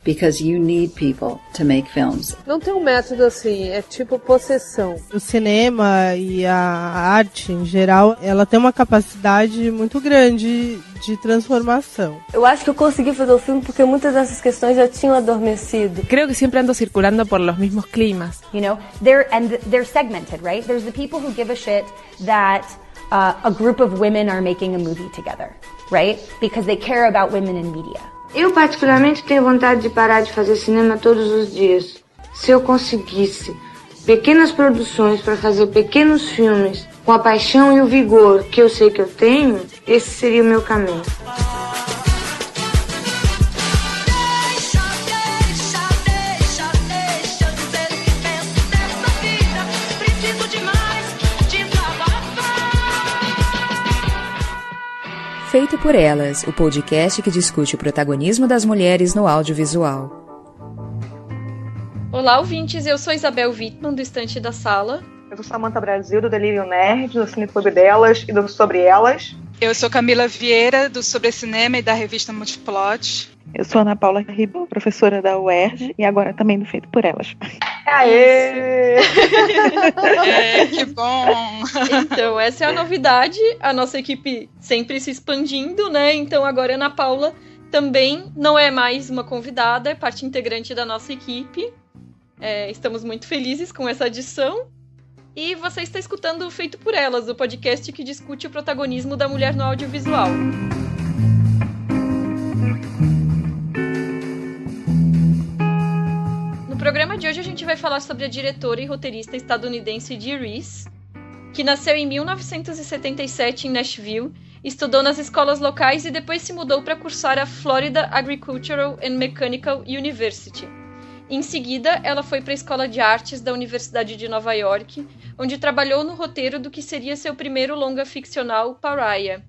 because you need people to make films. Não tem um método assim, é tipo possessão. O cinema e a arte em geral, ela tem uma capacidade muito grande de transformação. Eu acho que eu consegui fazer o filme porque muitas dessas questões já tinham adormecido. Creo que siempre ando circulando por los mismos climas. You know, they're segmented, right? There's the people who give a shit that a group of women are making a movie together, right? Because they care about women in media. Eu particularmente tenho vontade de parar de fazer cinema todos os dias. Se eu conseguisse pequenas produções para fazer pequenos filmes com a paixão e o vigor que eu sei que eu tenho, esse seria o meu caminho. Feito por Elas, o podcast que discute o protagonismo das mulheres no audiovisual. Olá, ouvintes, eu sou Isabel Wittmann, do Estante da Sala. Eu sou Samantha Brasil, do Delírio Nerd, do Cineclube Delas e do Sobre Elas. Eu sou Camila Vieira, do Sobre Cinema e da revista Multiplot. Eu sou Ana Paula Ribeiro, professora da UERJ e agora também do Feito por Elas. Aê! Que bom! Então, essa é a novidade, a nossa equipe sempre se expandindo, né? Então agora a Ana Paula também não é mais uma convidada, é parte integrante da nossa equipe. Estamos muito felizes com essa adição. E você está escutando o Feito por Elas, o podcast que discute o protagonismo da mulher no audiovisual. No programa de hoje a gente vai falar sobre a diretora e roteirista estadunidense Dee Rees, que nasceu em 1977 em Nashville, estudou nas escolas locais e depois se mudou para cursar a Florida Agricultural and Mechanical University. Em seguida, ela foi para a Escola de Artes da Universidade de Nova York, onde trabalhou no roteiro do que seria seu primeiro longa ficcional, Pariah.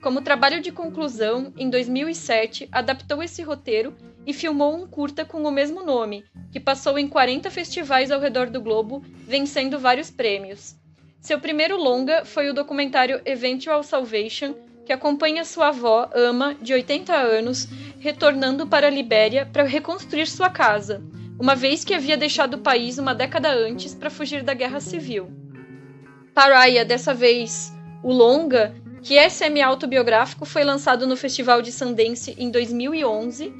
Como trabalho de conclusão, em 2007, adaptou esse roteiro e filmou um curta com o mesmo nome, que passou em 40 festivais ao redor do globo, vencendo vários prêmios. Seu primeiro longa foi o documentário Eventual Salvation, que acompanha sua avó, Ama, de 80 anos, retornando para a Libéria para reconstruir sua casa, uma vez que havia deixado o país uma década antes para fugir da guerra civil. Pariah, dessa vez o longa, que é semi-autobiográfico, foi lançado no Festival de Sundance em 2011.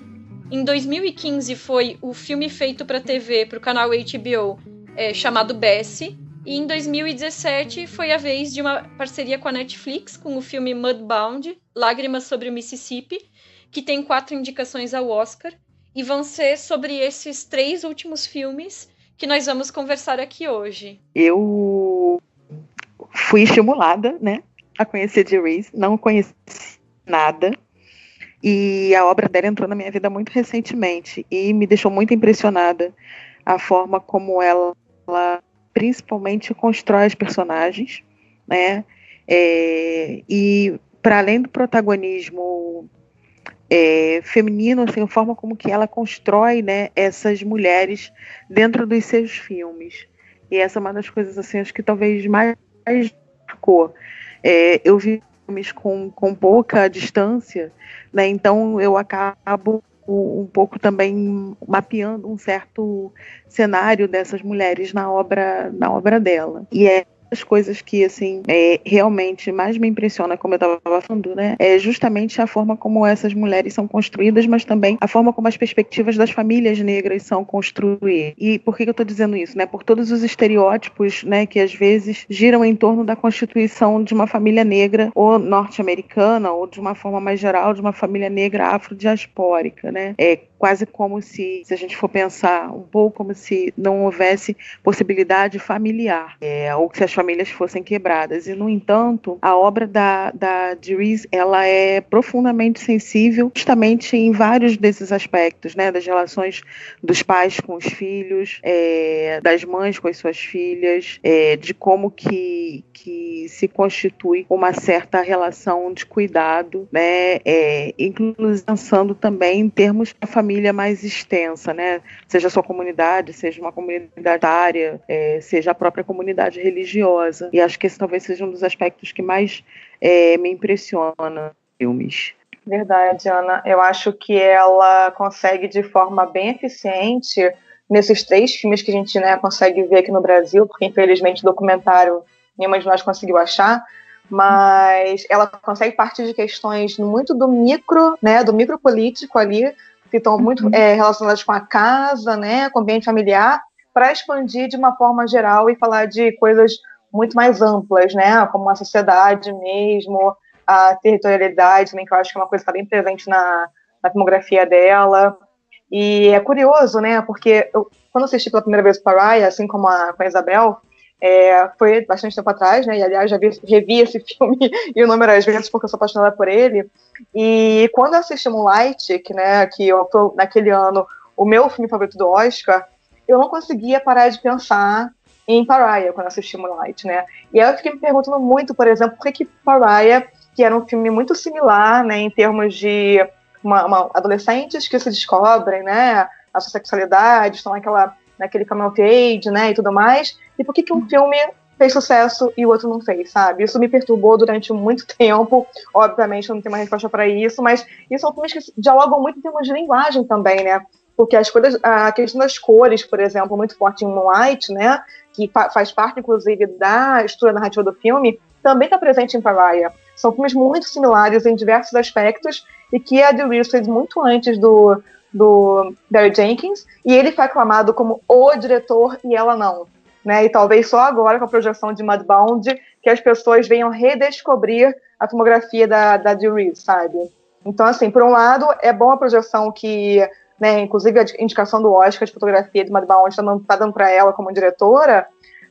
Em 2015 foi o filme feito para TV, para o canal HBO, chamado Bessie. E em 2017 foi a vez de uma parceria com a Netflix, com o filme Mudbound, Lágrimas sobre o Mississippi, que tem 4 indicações ao Oscar. E vão ser sobre esses 3 últimos filmes que nós vamos conversar aqui hoje. Eu fui estimulada, né, a conhecer Dee Rees, não conheci nada. E a obra dela entrou na minha vida muito recentemente e me deixou muito impressionada a forma como ela principalmente constrói os personagens, né? E para além do protagonismo feminino, assim, a forma como que ela constrói, né, essas mulheres dentro dos seus filmes. E essa é uma das coisas, assim, acho que talvez mais marcou. Eu vi filmes com pouca distância, né, então eu acabo um pouco também mapeando um certo cenário dessas mulheres na obra dela. E as coisas que, assim, realmente mais me impressiona, como eu estava falando, né, é justamente a forma como essas mulheres são construídas, mas também a forma como as perspectivas das famílias negras são construídas. E por que eu estou dizendo isso? Né? Por todos os estereótipos, né, que às vezes giram em torno da constituição de uma família negra ou norte-americana, ou de uma forma mais geral, de uma família negra afrodiaspórica, né? Quase como se a gente for pensar um pouco, como se não houvesse possibilidade familiar, ou que se as famílias fossem quebradas. E, no entanto, a obra da Dee Rees, ela é profundamente sensível justamente em vários desses aspectos, né? Das relações dos pais com os filhos, das mães com as suas filhas, de como que se constitui uma certa relação de cuidado, né? Inclusive pensando também em termos da família mais extensa, né? Seja a sua comunidade, seja uma comunidade área, seja a própria comunidade religiosa. E acho que esse talvez seja um dos aspectos que mais me impressiona nos filmes. Verdade, Ana. Eu acho que ela consegue de forma bem eficiente nesses 3 filmes que a gente, né, consegue ver aqui no Brasil, porque infelizmente o documentário nenhuma de nós conseguiu achar, mas ela consegue partir de questões muito do micro, né, do micropolítico ali, que estão muito relacionadas com a casa, né, com o ambiente familiar, para expandir de uma forma geral e falar de coisas muito mais amplas, né, como a sociedade mesmo, a territorialidade também, que eu acho que é uma coisa que está bem presente na filmografia dela. E é curioso, né, porque quando eu assisti pela primeira vez o Pariah, assim como com a Isabel, foi bastante tempo atrás, né, e aliás já revi esse filme inúmeras vezes porque eu sou apaixonada por ele, e quando eu assisti Moonlight, que foi naquele ano o meu filme favorito do Oscar, eu não conseguia parar de pensar em Pariah quando eu assisti Moonlight, né, e aí eu fiquei me perguntando muito, por exemplo, por que Pariah, que era um filme muito similar, né, em termos de adolescentes que se descobrem, né, a sua sexualidade, estão naquele coming of age, né, e tudo mais, e por que um filme fez sucesso e o outro não fez, sabe? Isso me perturbou durante muito tempo, obviamente eu não tenho uma resposta para isso, mas isso são filmes que dialogam muito em termos de linguagem também, né, porque a questão das cores, por exemplo, muito forte em Moonlight, né, que faz parte, inclusive, da estrutura narrativa do filme, também está presente em Pariah. São filmes muito similares em diversos aspectos e que a Dee Reese fez muito antes do Barry Jenkins, e ele foi aclamado como o diretor e ela não, né? E talvez só agora, com a projeção de Mudbound, que as pessoas venham redescobrir a filmografia da Dee Reese, sabe? Então, assim, por um lado, é bom a projeção que, né, inclusive a indicação do Oscar de fotografia de Mudbound está dando para ela como diretora,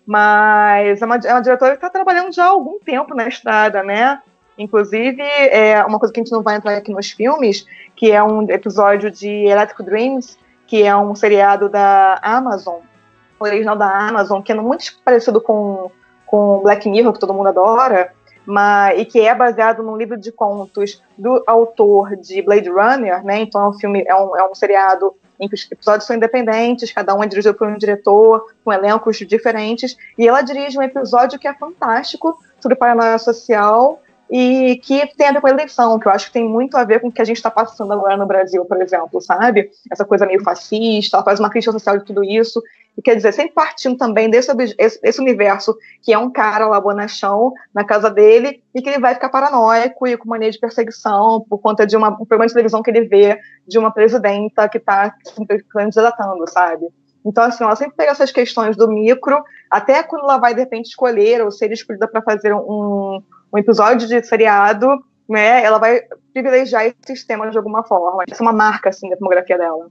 mas é uma diretora que está trabalhando já há algum tempo na estrada, né? Inclusive, uma coisa que a gente não vai entrar aqui nos filmes, que é um episódio de Electric Dreams, que é um seriado da Amazon, original da Amazon, que é muito parecido com Black Mirror, que todo mundo adora, e que é baseado num livro de contos do autor de Blade Runner, né? Então é um seriado em que os episódios são independentes, cada um é dirigido por um diretor, com elencos diferentes, e ela dirige um episódio que é fantástico, sobre paranoia social, e que tem a ver com a eleição, que eu acho que tem muito a ver com o que a gente está passando agora no Brasil, por exemplo, sabe? Essa coisa meio fascista, ela faz uma crítica social de tudo isso, e quer dizer, sempre partindo também desse universo, que é um cara lá bonachão, na casa dele, e que ele vai ficar paranoico e com mania de perseguição, por conta de um programa de televisão que ele vê de uma presidenta que está se candidatando, sabe? Então, assim, ela sempre pega essas questões do micro, até quando ela vai, de repente, escolher ou ser escolhida para fazer um episódio de seriado, né, ela vai privilegiar esses temas de alguma forma. Essa é uma marca, assim, da filmografia dela.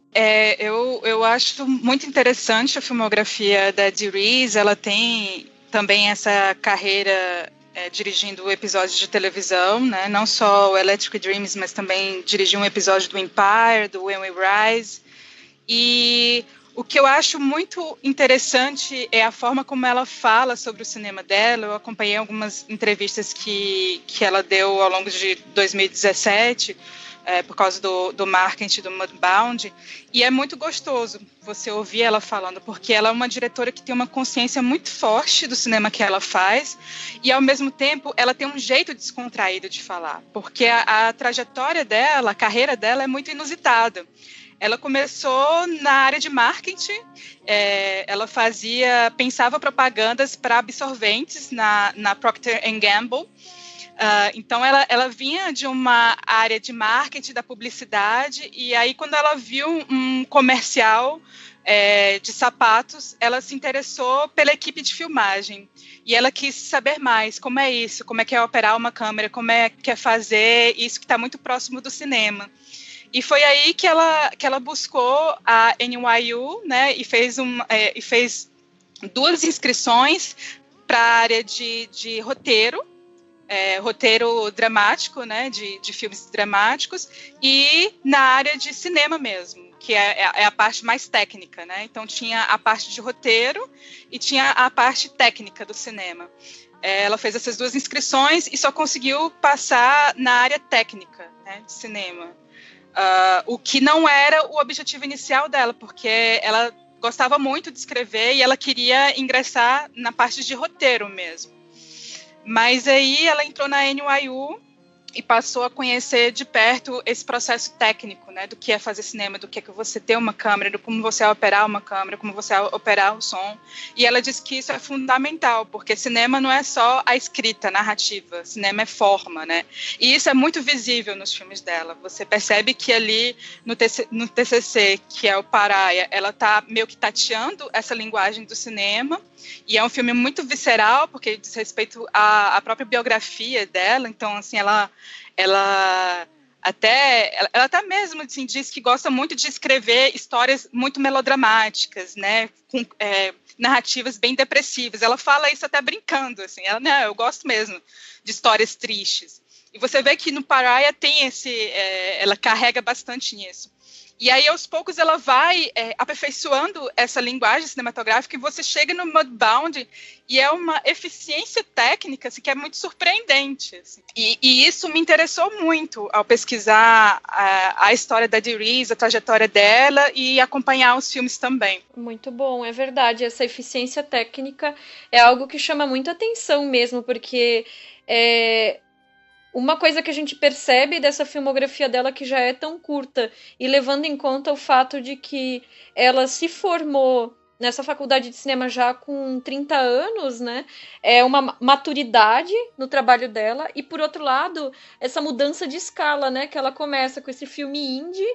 Eu acho muito interessante a filmografia da Dee Reese. Ela tem também essa carreira dirigindo episódios de televisão, né, não só o Electric Dreams, mas também dirigiu um episódio do Empire, do When We Rise. E o que eu acho muito interessante é a forma como ela fala sobre o cinema dela. Eu acompanhei algumas entrevistas que ela deu ao longo de 2017, por causa do marketing do Mudbound, e é muito gostoso você ouvir ela falando, porque ela é uma diretora que tem uma consciência muito forte do cinema que ela faz, e ao mesmo tempo ela tem um jeito descontraído de falar, porque a trajetória dela, a carreira dela é muito inusitada. Ela começou na área de marketing, ela pensava propagandas para absorventes na Procter & Gamble. Então ela vinha de uma área de marketing, da publicidade, e aí quando ela viu um comercial de sapatos, ela se interessou pela equipe de filmagem. E ela quis saber mais, como é isso, como é que é operar uma câmera, como é que é fazer isso que está muito próximo do cinema. E foi aí que ela buscou a NYU, né, e fez 2 inscrições para a área de roteiro, roteiro dramático, né, de filmes dramáticos, e na área de cinema mesmo, que é a parte mais técnica, né? Então tinha a parte de roteiro e tinha a parte técnica do cinema. Ela fez essas 2 inscrições e só conseguiu passar na área técnica, né, de cinema. O que não era o objetivo inicial dela, porque ela gostava muito de escrever e ela queria ingressar na parte de roteiro mesmo. Mas aí ela entrou na NYU e passou a conhecer de perto esse processo técnico, né, do que é fazer cinema, do que é que você ter uma câmera, do como você operar uma câmera, como você operar o som. E ela diz que isso é fundamental, porque cinema não é só a escrita, a narrativa, cinema é forma, né? E isso é muito visível nos filmes dela. Você percebe que ali no TCC, que é o Pariah, ela está meio que tateando essa linguagem do cinema, e é um filme muito visceral, porque diz respeito à própria biografia dela. Então, assim, ela até mesmo assim, diz que gosta muito de escrever histórias muito melodramáticas, né, com narrativas bem depressivas. Ela fala isso até brincando, assim, eu gosto mesmo de histórias tristes. E você vê que no Pariah tem ela carrega bastante nisso. E aí, aos poucos, ela vai aperfeiçoando essa linguagem cinematográfica, e você chega no Mudbound e é uma eficiência técnica assim, que é muito surpreendente. Assim. E isso me interessou muito ao pesquisar a história da Dee Rees, a trajetória dela, e acompanhar os filmes também. Muito bom, é verdade. Essa eficiência técnica é algo que chama muita atenção mesmo, porque uma coisa que a gente percebe dessa filmografia dela que já é tão curta, e levando em conta o fato de que ela se formou nessa faculdade de cinema já com 30 anos, né? É uma maturidade no trabalho dela, e por outro lado, essa mudança de escala, né? Que ela começa com esse filme indie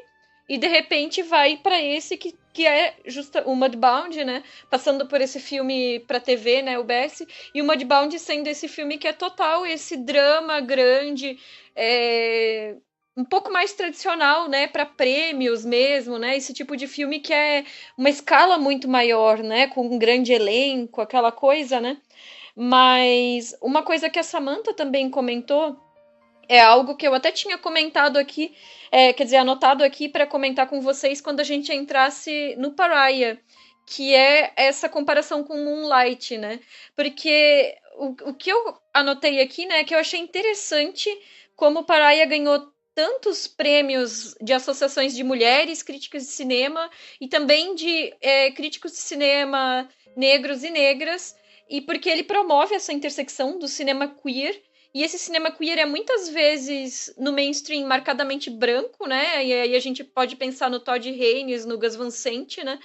e de repente vai para esse que é justo o Mudbound, né? Passando por esse filme para TV, né? O BS, e o Mudbound sendo esse filme que é total esse drama grande, um pouco mais tradicional, né? Para prêmios mesmo, né? Esse tipo de filme que é uma escala muito maior, né? Com um grande elenco, aquela coisa, né? Mas uma coisa que a Samantha também comentou é algo que eu até tinha comentado aqui, anotado aqui para comentar com vocês quando a gente entrasse no Pariah, que é essa comparação com Moonlight, né? Porque o que eu anotei aqui, né, é que eu achei interessante como o Pariah ganhou tantos prêmios de associações de mulheres, críticas de cinema, e também de críticos de cinema negros e negras, e porque ele promove essa intersecção do cinema queer. E esse cinema queer é muitas vezes no mainstream marcadamente branco, né? E aí a gente pode pensar no Todd Haynes, no Gus Van Sant, né?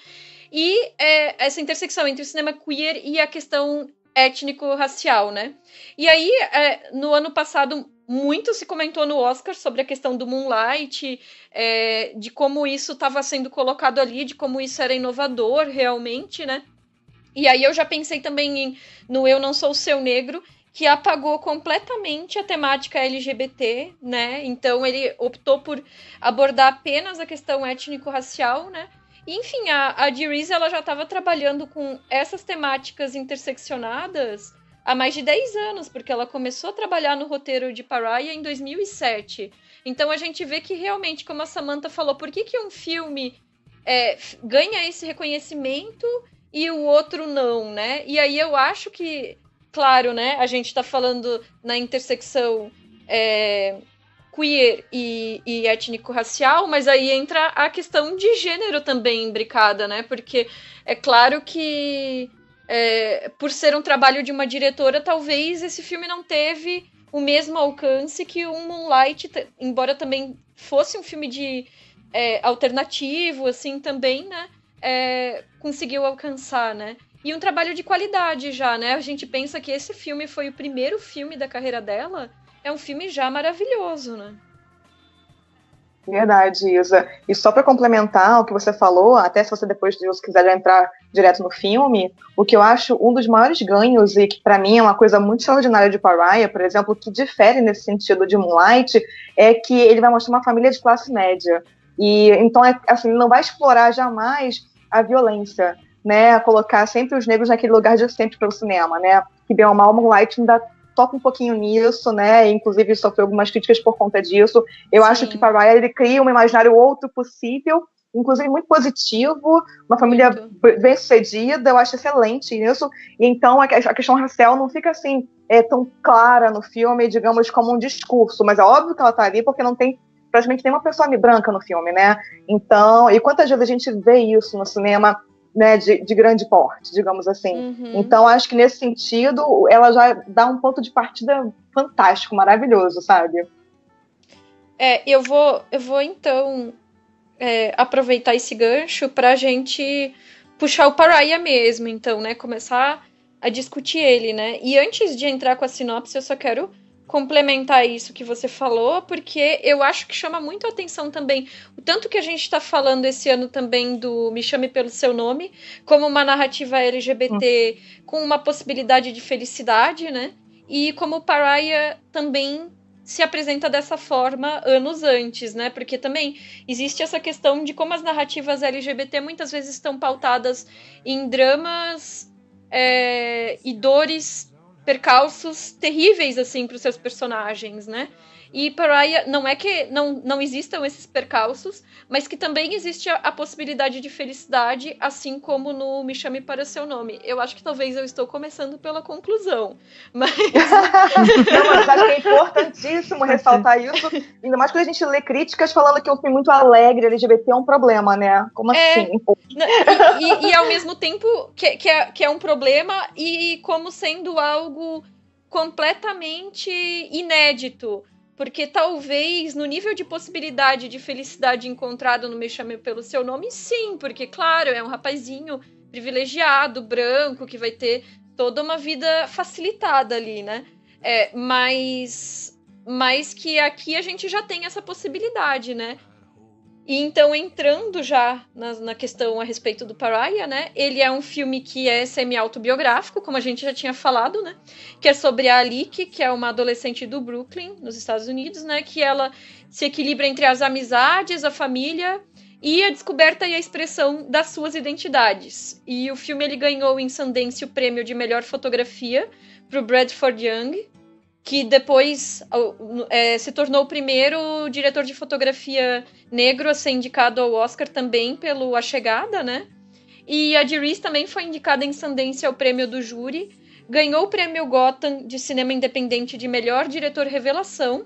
E essa intersecção entre o cinema queer e a questão étnico-racial, né? E aí, no ano passado, muito se comentou no Oscar sobre a questão do Moonlight, de como isso estava sendo colocado ali, de como isso era inovador realmente, né? E aí eu já pensei também no Eu Não Sou o Seu Negro, que apagou completamente a temática LGBT, né? Então ele optou por abordar apenas a questão étnico-racial, né? E, enfim, a Dee Rees, ela já estava trabalhando com essas temáticas interseccionadas há mais de 10 anos, porque ela começou a trabalhar no roteiro de Pariah em 2007. Então a gente vê que realmente, como a Samantha falou, por que um filme ganha esse reconhecimento e o outro não, né? E aí eu acho que, claro, né, a gente está falando na intersecção queer e étnico-racial, mas aí entra a questão de gênero também imbricada, né? Porque é claro que, por ser um trabalho de uma diretora, talvez esse filme não teve o mesmo alcance que o Moonlight, embora também fosse um filme de alternativo, assim, também, né? Conseguiu alcançar, né? E um trabalho de qualidade já, né? A gente pensa que esse filme foi o primeiro filme da carreira dela. É um filme já maravilhoso, né? Verdade, Isa. E só para complementar o que você falou, até se você depois disso quiser já entrar direto no filme, o que eu acho um dos maiores ganhos, e que para mim é uma coisa muito extraordinária de Pariah, por exemplo, que difere nesse sentido de Moonlight, é que ele vai mostrar uma família de classe média. E então, assim, ele não vai explorar jamais a violência, né, colocar sempre os negros naquele lugar de sempre para o cinema, né, que bem ou mal, Moonlight ainda toca um pouquinho nisso, né, inclusive sofreu algumas críticas por conta disso. Eu acho que Pariah, ele cria um imaginário outro possível, inclusive muito positivo, uma família bem sucedida, eu acho excelente isso, e então a questão racial não fica assim, tão clara no filme, digamos, como um discurso, mas é óbvio que ela tá ali porque não tem praticamente nenhuma pessoa branca no filme, né, então, e quantas vezes a gente vê isso no cinema, né, de grande porte, digamos assim. Uhum. Então, acho que nesse sentido, ela já dá um ponto de partida fantástico, maravilhoso, sabe? Eu vou então aproveitar esse gancho pra gente puxar o Pariah mesmo, então, né? Começar a discutir ele, né? E antes de entrar com a sinopse, eu só quero complementar isso que você falou, porque eu acho que chama muito a atenção também o tanto que a gente está falando esse ano também do Me Chame Pelo Seu Nome, como uma narrativa LGBT com uma possibilidade de felicidade, né? E como o Pariah também se apresenta dessa forma anos antes, né? Porque também existe essa questão de como as narrativas LGBT muitas vezes estão pautadas em dramas e dores, percalços terríveis, assim, para os seus personagens, né? E Pariah, não é que não existam esses percalços, mas que também existe a possibilidade de felicidade, assim como no Me Chame Para Seu Nome. Eu acho que talvez eu estou começando pela conclusão, mas... Não, mas acho que é importantíssimo ressaltar isso, ainda mais quando a gente lê críticas falando que é um filme muito alegre, LGBT é um problema, né? Como assim? E ao mesmo tempo que é um problema e como sendo algo completamente inédito. Porque talvez no nível de possibilidade de felicidade encontrado no Me Chame Pelo Seu Nome, sim, porque, claro, é um rapazinho privilegiado, branco, que vai ter toda uma vida facilitada ali, né? Mas que aqui a gente já tem essa possibilidade, né? E então, entrando já na questão a respeito do Pariah, né? Ele é um filme que é semi-autobiográfico, como a gente já tinha falado, né? Que é sobre a Alike, que é uma adolescente do Brooklyn, nos Estados Unidos, né? Que ela se equilibra entre as amizades, a família e a descoberta e a expressão das suas identidades. E o filme ele ganhou em Sundance o prêmio de melhor fotografia para o Bradford Young, que depois se tornou o primeiro diretor de fotografia negro a ser indicado ao Oscar também pelo A Chegada, né? E a Dee Rees também foi indicada em Sundance ao prêmio do júri, ganhou o prêmio Gotham de cinema independente de melhor diretor revelação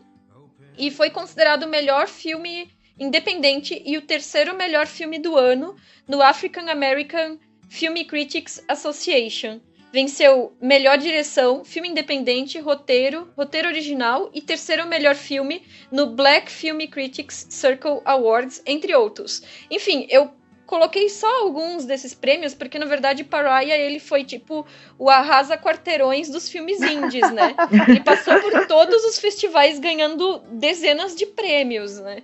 e foi considerado o melhor filme independente e o terceiro melhor filme do ano no African American Film Critics Association. Venceu melhor direção, filme independente, roteiro original e terceiro melhor filme no Black Film Critics Circle Awards, entre outros. Enfim, eu coloquei só alguns desses prêmios, porque na verdade Pariah ele foi tipo o arrasa-quarteirões dos filmes indies, né? Ele passou por todos os festivais ganhando dezenas de prêmios, né?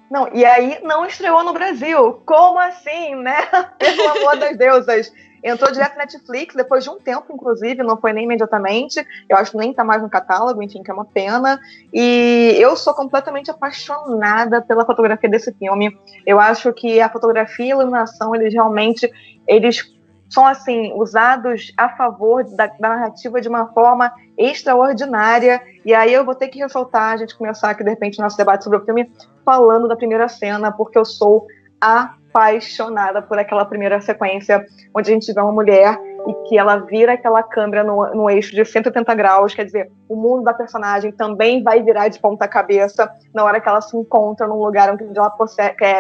Não, e aí não estreou no Brasil. Como assim, né? Pelo amor das deusas. Entrou direto na Netflix, depois de um tempo, inclusive, não foi nem imediatamente. Eu acho que nem tá mais no catálogo, enfim, que é uma pena. E eu sou completamente apaixonada pela fotografia desse filme. Eu acho que a fotografia e a iluminação, eles são, assim, usados a favor da narrativa de uma forma extraordinária. E aí eu vou ter que ressaltar, a gente começar aqui, de repente, o nosso debate sobre o filme, falando da primeira cena, porque eu sou apaixonada por aquela primeira sequência, onde a gente vê uma mulher e que ela vira aquela câmera no eixo de 180 graus, quer dizer, o mundo da personagem também vai virar de ponta cabeça na hora que ela se encontra num lugar onde ela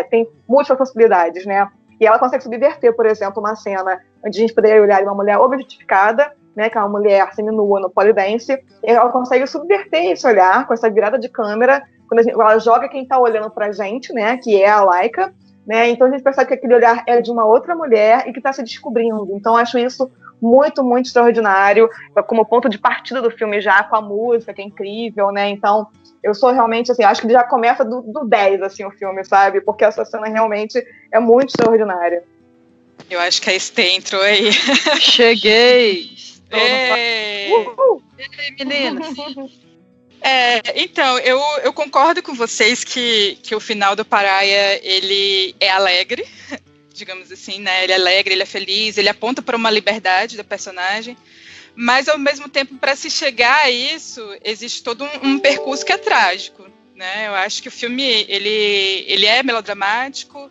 tem múltiplas possibilidades, né? E ela consegue subverter, por exemplo, uma cena onde a gente poderia olhar uma mulher objetificada, né, que é uma mulher seminua no polydance, e ela consegue subverter esse olhar com essa virada de câmera, quando ela joga quem está olhando pra gente, né, que é a Laika, né, então a gente percebe que aquele olhar é de uma outra mulher e que está se descobrindo. Então eu acho isso muito, muito extraordinário, como ponto de partida do filme já, com a música, que é incrível, né, então eu sou realmente, assim, acho que já começa do 10, assim, o filme, sabe, porque essa cena realmente é muito extraordinária. Eu acho que a Estê entrou aí. Cheguei! Ei, meninas! Então, eu concordo com vocês que o final do Pariah, ele é alegre, digamos assim, né? Ele é alegre, ele é feliz, ele aponta para uma liberdade da personagem, mas ao mesmo tempo, para se chegar a isso, existe todo um percurso que é trágico, né? Eu acho que o filme, ele é melodramático,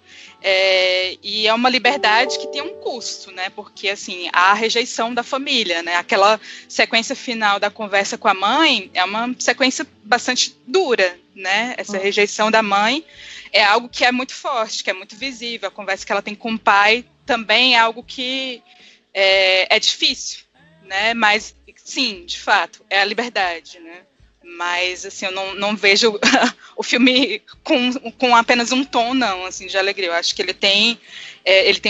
e é uma liberdade que tem um custo, né? Porque, assim, há a rejeição da família, né? Aquela sequência final da conversa com a mãe é uma sequência bastante dura, né? Essa rejeição da mãe é algo que é muito forte, que é muito visível. A conversa que ela tem com o pai também é algo que é difícil, né? Mas, sim, de fato, é a liberdade, né? Mas, assim, eu não vejo o filme com apenas um tom, não, assim, de alegria. Eu acho que ele tem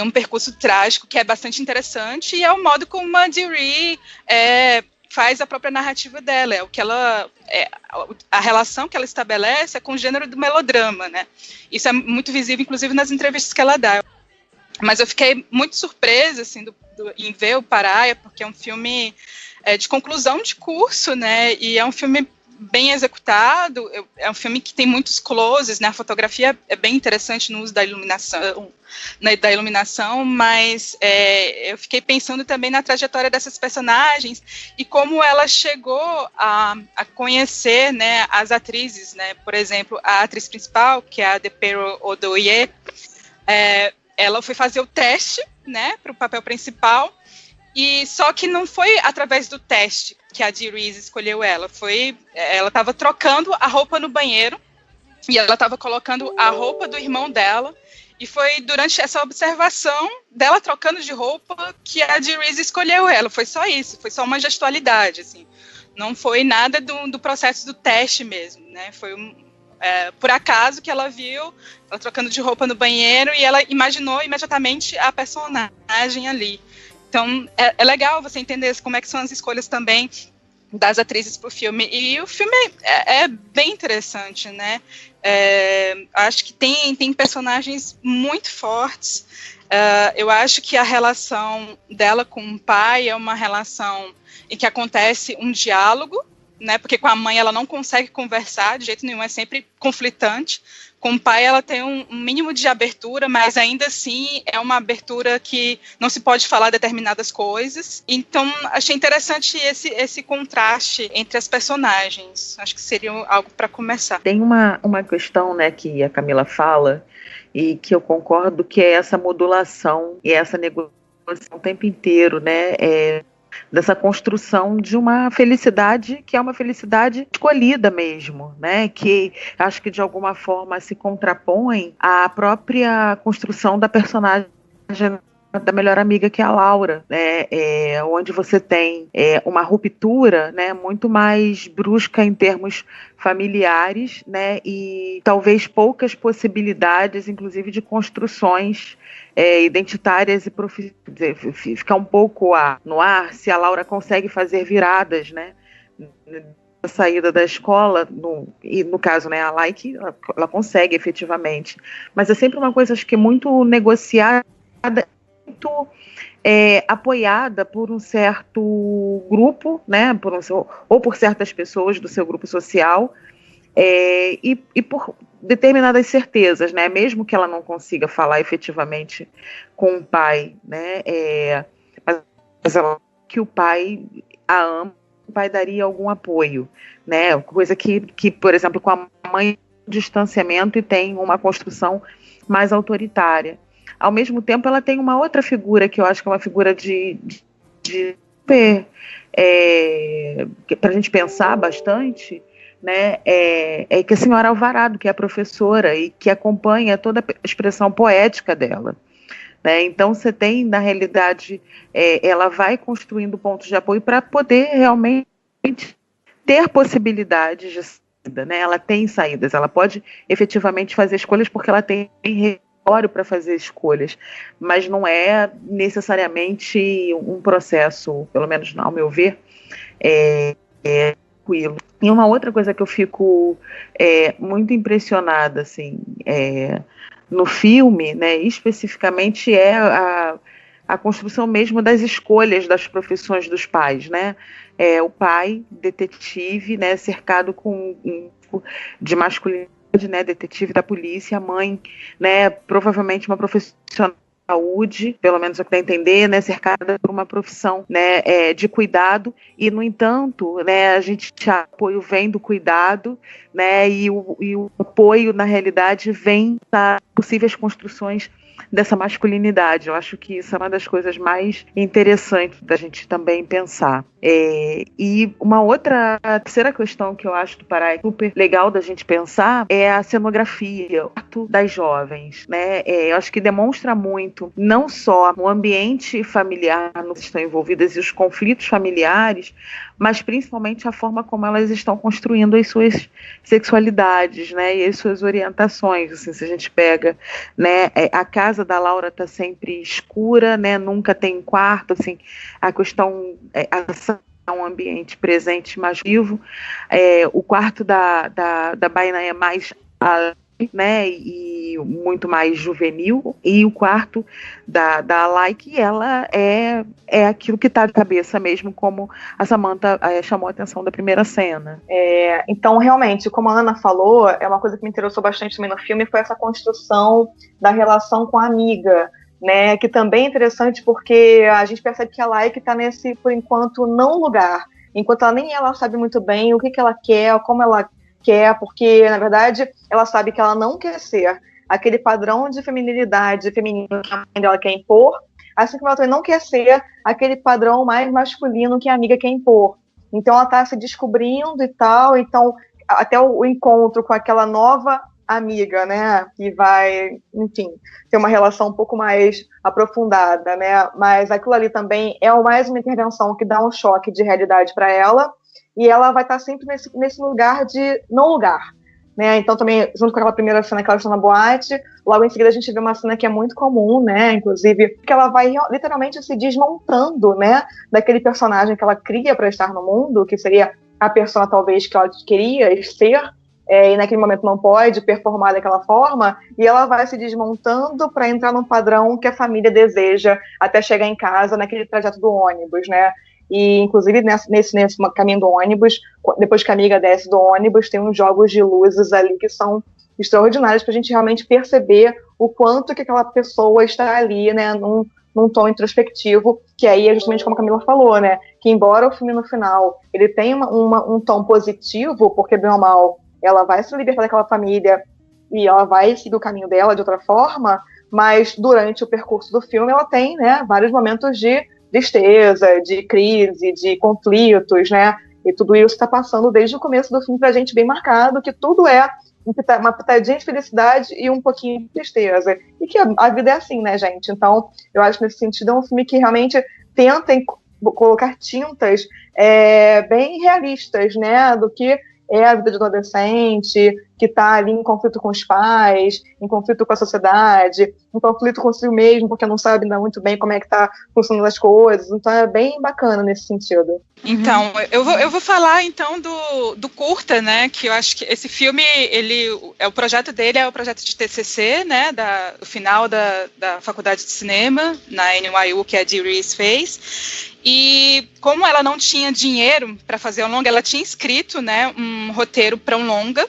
um percurso trágico que é bastante interessante, e é o modo como a Dee faz a própria narrativa dela. É o que ela... a relação que ela estabelece é com o gênero do melodrama, né? Isso é muito visível, inclusive, nas entrevistas que ela dá. Mas eu fiquei muito surpresa, assim, em ver o Pariah, porque é um filme de conclusão de curso, né? E é um filme bem executado, é um filme que tem muitos closes, né? A fotografia é bem interessante no uso da iluminação, mas eu fiquei pensando também na trajetória dessas personagens e como ela chegou a conhecer, né, as atrizes, né? Por exemplo, a atriz principal, que é a Depero Odoye, ela foi fazer o teste, né, para o papel principal. E só que não foi através do teste que a Dee Rees escolheu ela. Ela estava trocando a roupa no banheiro e ela estava colocando a roupa do irmão dela. E foi durante essa observação dela trocando de roupa que a Dee Rees escolheu ela. Foi só isso, foi só uma gestualidade, assim. Não foi nada do processo do teste mesmo, né? Foi por acaso que ela viu ela trocando de roupa no banheiro e ela imaginou imediatamente a personagem ali. Então, é legal você entender como é que são as escolhas também das atrizes para o filme. E o filme é bem interessante, né? Acho que tem personagens muito fortes. Eu acho que a relação dela com o pai é uma relação em que acontece um diálogo, né? Porque com a mãe ela não consegue conversar de jeito nenhum, é sempre conflitante. Com o pai ela tem um mínimo de abertura, mas ainda assim é uma abertura que não se pode falar determinadas coisas. Então achei interessante esse contraste entre as personagens. Acho que seria algo para começar. Tem uma questão, né, que a Camila fala e que eu concordo, que é essa modulação e essa negociação o tempo inteiro, né? Dessa construção de uma felicidade que é uma felicidade escolhida mesmo, né? Que acho que de alguma forma se contrapõe à própria construção da personagem da melhor amiga, que é a Laura, né? Onde você tem uma ruptura, né, muito mais brusca em termos familiares, né, e talvez poucas possibilidades, inclusive, de construções identitárias e ficar um pouco no ar se a Laura consegue fazer viradas, né, na saída da escola, e no caso, né, a Like, ela consegue efetivamente, mas é sempre uma coisa, acho que muito negociada, muito apoiada por um certo grupo, né, ou por certas pessoas do seu grupo social, e por determinadas certezas, né, mesmo que ela não consiga falar efetivamente com o pai, né, mas ela, que o pai a ama, o pai daria algum apoio, né, coisa que por exemplo, com a mãe, distanciamento e tem uma construção mais autoritária. Ao mesmo tempo, ela tem uma outra figura que eu acho que é uma figura de super, para a gente pensar bastante, né, é que a senhora Alvarado, que é a professora e que acompanha toda a expressão poética dela, né? Então você tem, na realidade, ela vai construindo pontos de apoio para poder realmente ter possibilidades de saída, né? Ela tem saídas, ela pode efetivamente fazer escolhas porque ela tem para fazer escolhas, mas não é necessariamente um processo, pelo menos ao meu ver, tranquilo. E uma outra coisa que eu fico muito impressionada, assim, no filme, né, especificamente a construção mesmo das escolhas das profissões dos pais, né? O pai, detetive, né, cercado de masculinidade, né, detetive da polícia, a mãe, né, provavelmente uma profissional de saúde, pelo menos o que dá a entender, né, cercada por uma profissão, né, de cuidado, e no entanto, né, a gente apoio vem do cuidado, né, e o apoio na realidade vem do possíveis construções dessa masculinidade. Eu acho que isso é uma das coisas mais interessantes da gente também pensar. E uma terceira questão que eu acho do Pará super legal da gente pensar é a cenografia, o ato das jovens, né? Eu acho que demonstra muito, não só o ambiente familiar no que estão envolvidas e os conflitos familiares, mas principalmente a forma como elas estão construindo as suas sexualidades, né? E as suas orientações. Assim, se a gente pega, né, a casa da Laura está sempre escura, né? Nunca tem quarto, assim, a questão é um ambiente presente mais vivo, o quarto da Baina é mais né, e muito mais juvenil, e o quarto da Alai, que ela é aquilo que está de cabeça mesmo, como a Samantha chamou a atenção da primeira cena. Então, realmente, como a Ana falou, é uma coisa que me interessou bastante também no filme, foi essa construção da relação com a amiga, né, que também é interessante porque a gente percebe que a Laik está nesse, por enquanto, não lugar, enquanto ela nem ela sabe muito bem o que ela quer, como ela quer, porque, na verdade, ela sabe que ela não quer ser aquele padrão de feminilidade feminino que a mãe dela quer impor, assim como ela também não quer ser aquele padrão mais masculino que a amiga quer impor. Então, ela está se descobrindo e tal, então, até o encontro com aquela nova amiga, né, que vai, enfim, ter uma relação um pouco mais aprofundada, né, mas aquilo ali também é mais uma intervenção que dá um choque de realidade para ela, e ela vai estar sempre nesse lugar de não lugar, né, então também, junto com aquela primeira cena que ela está na boate, logo em seguida a gente vê uma cena que é muito comum, né, inclusive, que ela vai literalmente se desmontando, né, daquele personagem que ela cria para estar no mundo, que seria a persona talvez que ela queria ser, e naquele momento não pode performar daquela forma, e ela vai se desmontando para entrar num padrão que a família deseja até chegar em casa naquele trajeto do ônibus, né? E inclusive nesse caminho do ônibus, depois que a amiga desce do ônibus, tem uns jogos de luzes ali que são extraordinários para a gente realmente perceber o quanto que aquela pessoa está ali, né, num tom introspectivo, que aí é justamente como a Camila falou, né, que embora o filme no final ele tenha um tom positivo, porque bem ou mal ela vai se libertar daquela família e ela vai seguir o caminho dela de outra forma, mas durante o percurso do filme ela tem, né, vários momentos de tristeza, de crise, de conflitos, né, e tudo isso está passando desde o começo do filme pra gente bem marcado, que tudo é uma pitadinha de felicidade e um pouquinho de tristeza, e que a vida é assim, né, gente, então eu acho que nesse sentido é um filme que realmente tenta colocar tintas bem realistas, né, do que é a vida de adolescente, que está ali em conflito com os pais, em conflito com a sociedade, em conflito consigo mesmo, porque não sabe ainda muito bem como é que está funcionando as coisas. Então é bem bacana nesse sentido. Então, eu vou falar então do curta, né, que eu acho que esse filme, o projeto dele é o projeto de TCC, né, do final da faculdade de cinema, na NYU, que a Dee Rees fez. E como ela não tinha dinheiro para fazer um longa, ela tinha escrito, né, um roteiro para um longa,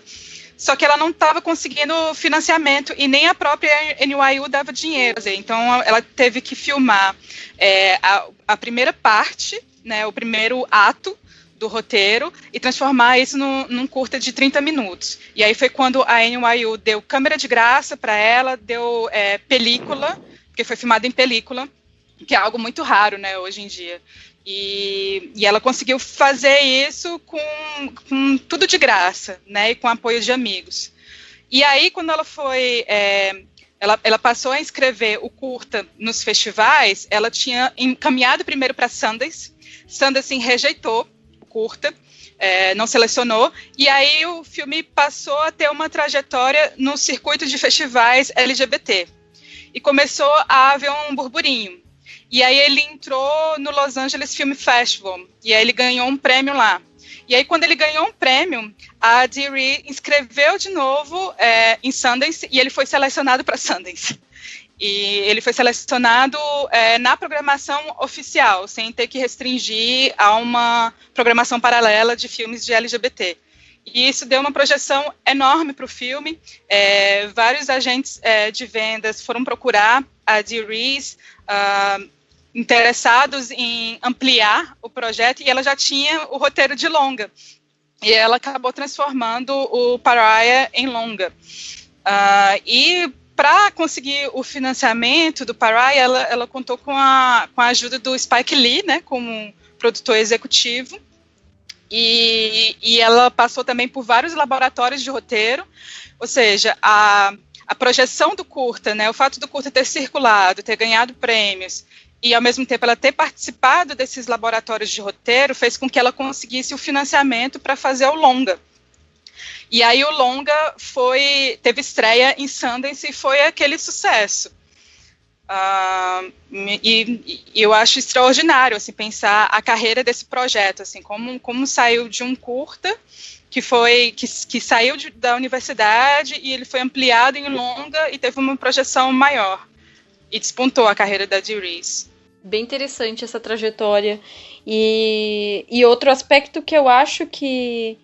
só que ela não estava conseguindo financiamento e nem a própria NYU dava dinheiro. Então ela teve que filmar a primeira parte, né, o primeiro ato do roteiro e transformar isso num curta de 30 minutos. E aí foi quando a NYU deu câmera de graça para ela, deu película, porque foi filmado em película, que é algo muito raro, né, hoje em dia. E ela conseguiu fazer isso com tudo de graça, né, e com apoio de amigos. E aí, quando ela foi... Ela passou a inscrever o curta nos festivais, ela tinha encaminhado primeiro para Sundance. Sundance rejeitou o curta, não selecionou, e aí o filme passou a ter uma trajetória no circuito de festivais LGBT. E começou a haver um burburinho. E aí ele entrou no Los Angeles Film Festival, e aí ele ganhou um prêmio lá. E aí quando ele ganhou um prêmio, a Dee Rees inscreveu de novo em Sundance, e ele foi selecionado para Sundance. E ele foi selecionado na programação oficial, sem ter que restringir a uma programação paralela de filmes de LGBT. E isso deu uma projeção enorme para o filme. Vários agentes de vendas foram procurar a Dee Rees, interessados em ampliar o projeto, e ela já tinha o roteiro de longa. E ela acabou transformando o Pariah em longa. E para conseguir o financiamento do Pariah, ela contou com a ajuda do Spike Lee, né, como produtor executivo, e ela passou também por vários laboratórios de roteiro, ou seja, a projeção do curta, né, o fato do curta ter circulado, ter ganhado prêmios, e ao mesmo tempo ela ter participado desses laboratórios de roteiro, fez com que ela conseguisse o financiamento para fazer o longa. E aí o longa teve estreia em Sundance e foi aquele sucesso. E eu acho extraordinário assim, pensar a carreira desse projeto, assim, como saiu de um curta que saiu da universidade e ele foi ampliado em longa e teve uma projeção maior e despontou a carreira da Dee Rees. Bem interessante essa trajetória. E outro aspecto que eu acho que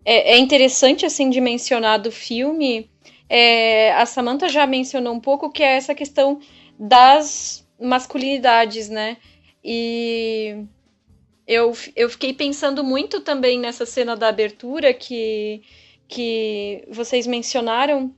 é interessante assim, de mencionar do filme, a Samantha já mencionou um pouco, que é essa questão das masculinidades, né? E eu fiquei pensando muito também nessa cena da abertura que vocês mencionaram,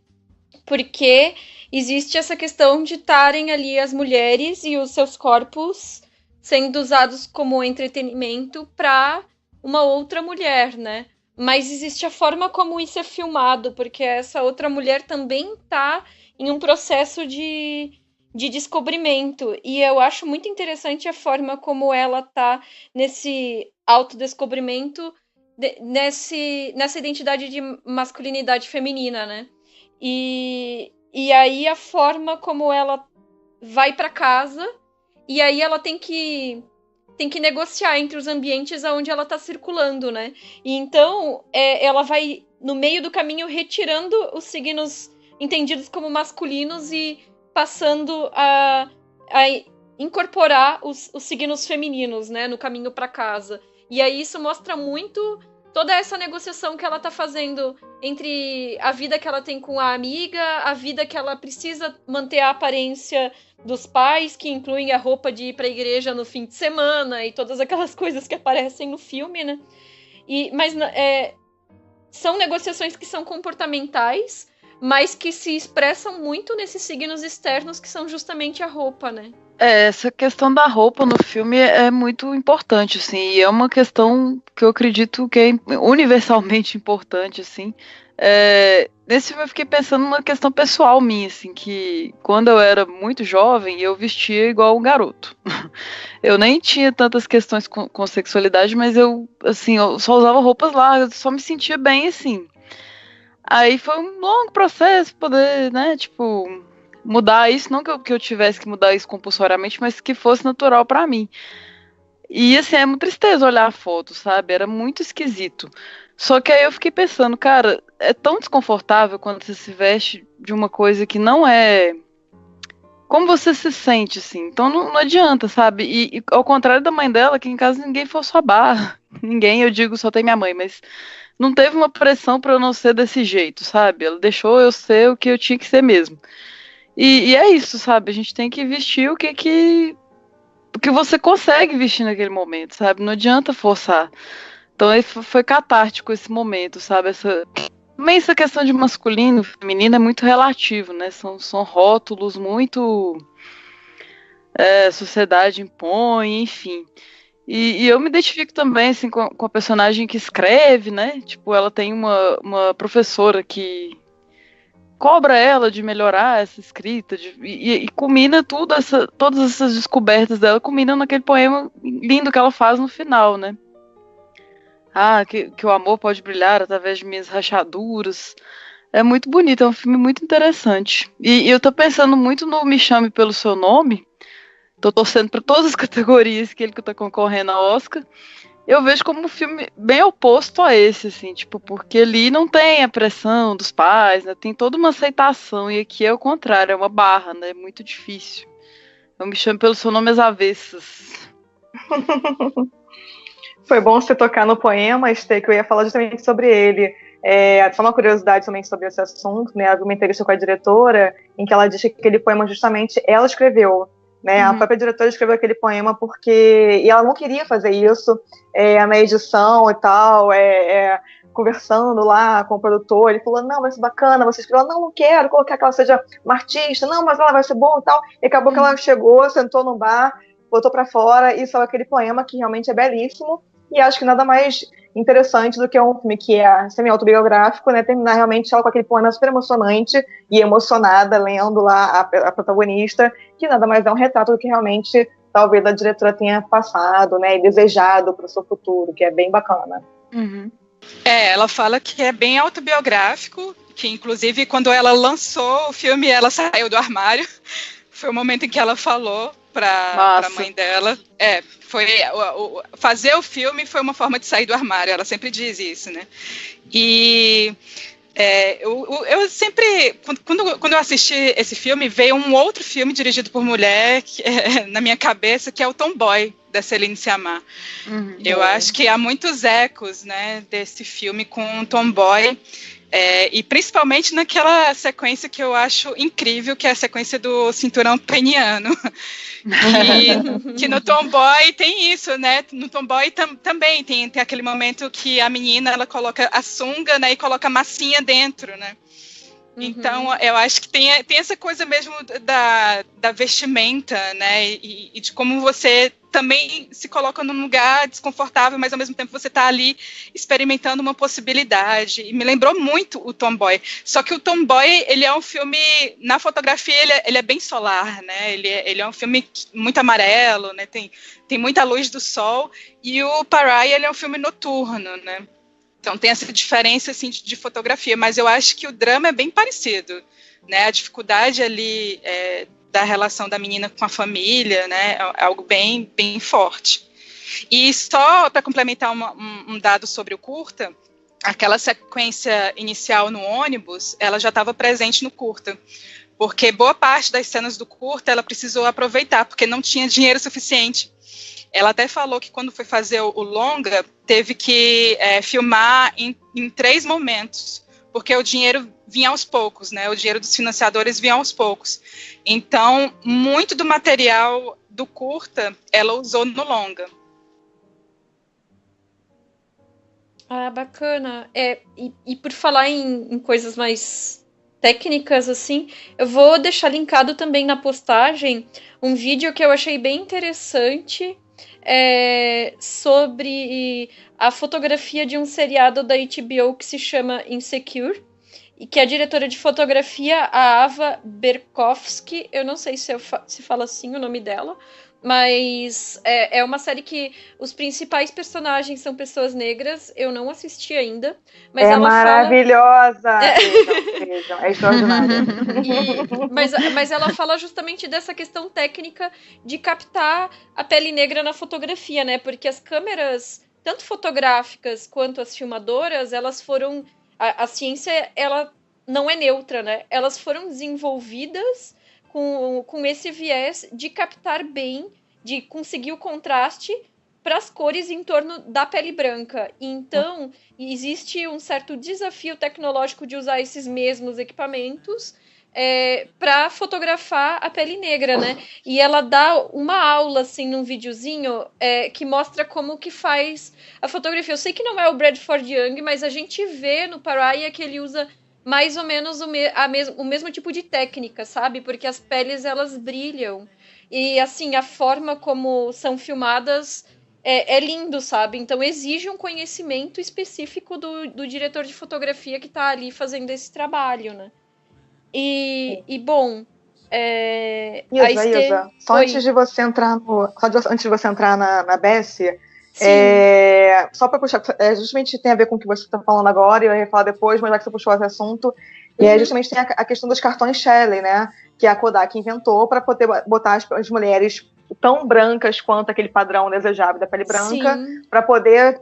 porque existe essa questão de estarem ali as mulheres e os seus corpos sendo usados como entretenimento para uma outra mulher, né? Mas existe a forma como isso é filmado, porque essa outra mulher também está em um processo de descobrimento. E eu acho muito interessante a forma como ela está nesse autodescobrimento, nessa identidade de masculinidade feminina, né? E aí a forma como ela vai para casa, e aí ela tem que negociar entre os ambientes onde ela está circulando, né? E então ela vai, no meio do caminho, retirando os signos entendidos como masculinos e passando a incorporar os signos femininos, né, no caminho para casa. E aí isso mostra muito toda essa negociação que ela tá fazendo entre a vida que ela tem com a amiga, a vida que ela precisa manter a aparência dos pais, que incluem a roupa de ir pra igreja no fim de semana e todas aquelas coisas que aparecem no filme, né? Mas são negociações que são comportamentais, mas que se expressam muito nesses signos externos, que são justamente a roupa, né? Essa questão da roupa no filme é muito importante, assim, e é uma questão que eu acredito que é universalmente importante, assim. Nesse filme eu fiquei pensando numa questão pessoal minha, assim, que quando eu era muito jovem, eu vestia igual um garoto. Eu nem tinha tantas questões com sexualidade, mas eu só usava roupas largas, só me sentia bem, assim. Aí foi um longo processo poder, né, tipo, mudar isso, não que eu tivesse que mudar isso compulsoriamente, mas que fosse natural pra mim. E, assim, é uma tristeza olhar a foto, sabe? Era muito esquisito. Só que aí eu fiquei pensando, cara, é tão desconfortável quando você se veste de uma coisa que não é como você se sente, assim. Então não adianta, sabe? E ao contrário da mãe dela, que em casa ninguém forçou a barra. Ninguém, eu digo, só tem minha mãe, mas não teve uma pressão pra eu não ser desse jeito, sabe? Ela deixou eu ser o que eu tinha que ser mesmo. E é isso, sabe? A gente tem que vestir o que você consegue vestir naquele momento, sabe? Não adianta forçar. Então foi catártico esse momento, sabe? Também essa questão de masculino, feminino é muito relativo, né? São rótulos muito a sociedade impõe, enfim. E eu me identifico também assim, com a personagem que escreve, né? Tipo, ela tem uma professora que cobra ela de melhorar essa escrita, e culmina todas essas descobertas dela, culminam naquele poema lindo que ela faz no final, né? Que o amor pode brilhar através de minhas rachaduras. É muito bonito, é um filme muito interessante. E eu tô pensando muito no Me Chame Pelo Seu Nome. Tô torcendo para todas as categorias que ele tá concorrendo ao Oscar. Eu vejo como um filme bem oposto a esse, assim, tipo, porque ali não tem a pressão dos pais, né? Tem toda uma aceitação, e aqui é o contrário, é uma barra, né? É muito difícil. Eu Me Chame Pelo Seu Nome às avessas. Foi bom você tocar no poema, Estê, que eu ia falar justamente sobre ele. Só uma curiosidade também sobre esse assunto, né? Havia uma entrevista com a diretora, em que ela disse que aquele poema justamente ela escreveu. Né, a própria diretora escreveu aquele poema e ela não queria fazer isso na edição e tal, conversando lá com o produtor, ele falou, não, vai ser bacana, você escreveu, não quero colocar que ela seja uma artista, não, mas ela vai ser boa e tal, e acabou que ela chegou, sentou no bar, botou pra fora e saiu aquele poema que realmente é belíssimo, e acho que nada mais interessante do que um filme que é semi-autobiográfico, né, terminar realmente ela com aquele poema super emocionante e emocionada, lendo lá a protagonista, que nada mais é um retrato do que realmente talvez a diretora tenha passado, né, e desejado para o seu futuro, que é bem bacana. Uhum. Ela fala que é bem autobiográfico, que inclusive quando ela lançou o filme, ela saiu do armário, foi o momento em que ela falou para a mãe dela. Fazer o filme foi uma forma de sair do armário, ela sempre diz isso, né? E eu sempre, quando eu assisti esse filme, veio um outro filme dirigido por mulher na minha cabeça, que é o Tomboy, da Céline Sciamma. Eu acho que há muitos ecos, né, desse filme com o Tomboy, e principalmente naquela sequência que eu acho incrível, que é a sequência do cinturão peniano. Que no Tomboy tem isso, né? No Tomboy também tem aquele momento que a menina, ela coloca a sunga, né, e coloca a massinha dentro, né? Então, eu acho que tem essa coisa mesmo da vestimenta, né, e de como você também se coloca num lugar desconfortável, mas ao mesmo tempo você está ali experimentando uma possibilidade. E me lembrou muito o Tomboy. Só que o Tomboy, ele é um filme, na fotografia, ele é bem solar, né? Ele é um filme muito amarelo, né? Tem muita luz do sol. E o Pariah, ele é um filme noturno, né? Então tem essa diferença assim, de fotografia, mas eu acho que o drama é bem parecido, né? A dificuldade ali da relação da menina com a família, né? É algo bem, bem forte. E só para complementar um dado sobre o curta, aquela sequência inicial no ônibus, ela já estava presente no curta, porque boa parte das cenas do curta ela precisou aproveitar, porque não tinha dinheiro suficiente. Ela até falou que quando foi fazer o longa, teve que filmar em 3 momentos, porque o dinheiro vinha aos poucos, né? O dinheiro dos financiadores vinha aos poucos. Então, muito do material do curta, ela usou no longa. Ah, bacana. E por falar em coisas mais técnicas, assim, eu vou deixar linkado também na postagem um vídeo que eu achei bem interessante, sobre a fotografia de um seriado da HBO que se chama Insecure, e que a diretora de fotografia, a Ava Berkowski, eu não sei se fala assim o nome dela, mas é uma série que os principais personagens são pessoas negras. Eu não assisti ainda, mas ela maravilhosa! Vejam, é extraordinária. Mas ela fala justamente dessa questão técnica de captar a pele negra na fotografia, né? Porque as câmeras, tanto fotográficas quanto as filmadoras, elas foram... A ciência, ela não é neutra, né? Elas foram desenvolvidas com esse viés de captar bem, de conseguir o contraste para as cores em torno da pele branca. Então, existe um certo desafio tecnológico de usar esses mesmos equipamentos para fotografar a pele negra, né? E ela dá uma aula, assim, num videozinho que mostra como que faz a fotografia. Eu sei que não é o Bradford Young, mas a gente vê no Pariah que ele usa mais ou menos o mesmo tipo de técnica, sabe? Porque as peles, elas brilham. E, assim, a forma como são filmadas é lindo, sabe? Então, exige um conhecimento específico do diretor de fotografia que tá ali fazendo esse trabalho, né? E bom... Isa, só antes de você entrar na Bessie... só para puxar, justamente tem a ver com o que você está falando agora, e eu ia falar depois, mas já que você puxou esse assunto, justamente tem a questão dos cartões Shelley, né, que a Kodak inventou para poder botar as mulheres tão brancas quanto aquele padrão desejável da pele branca, para poder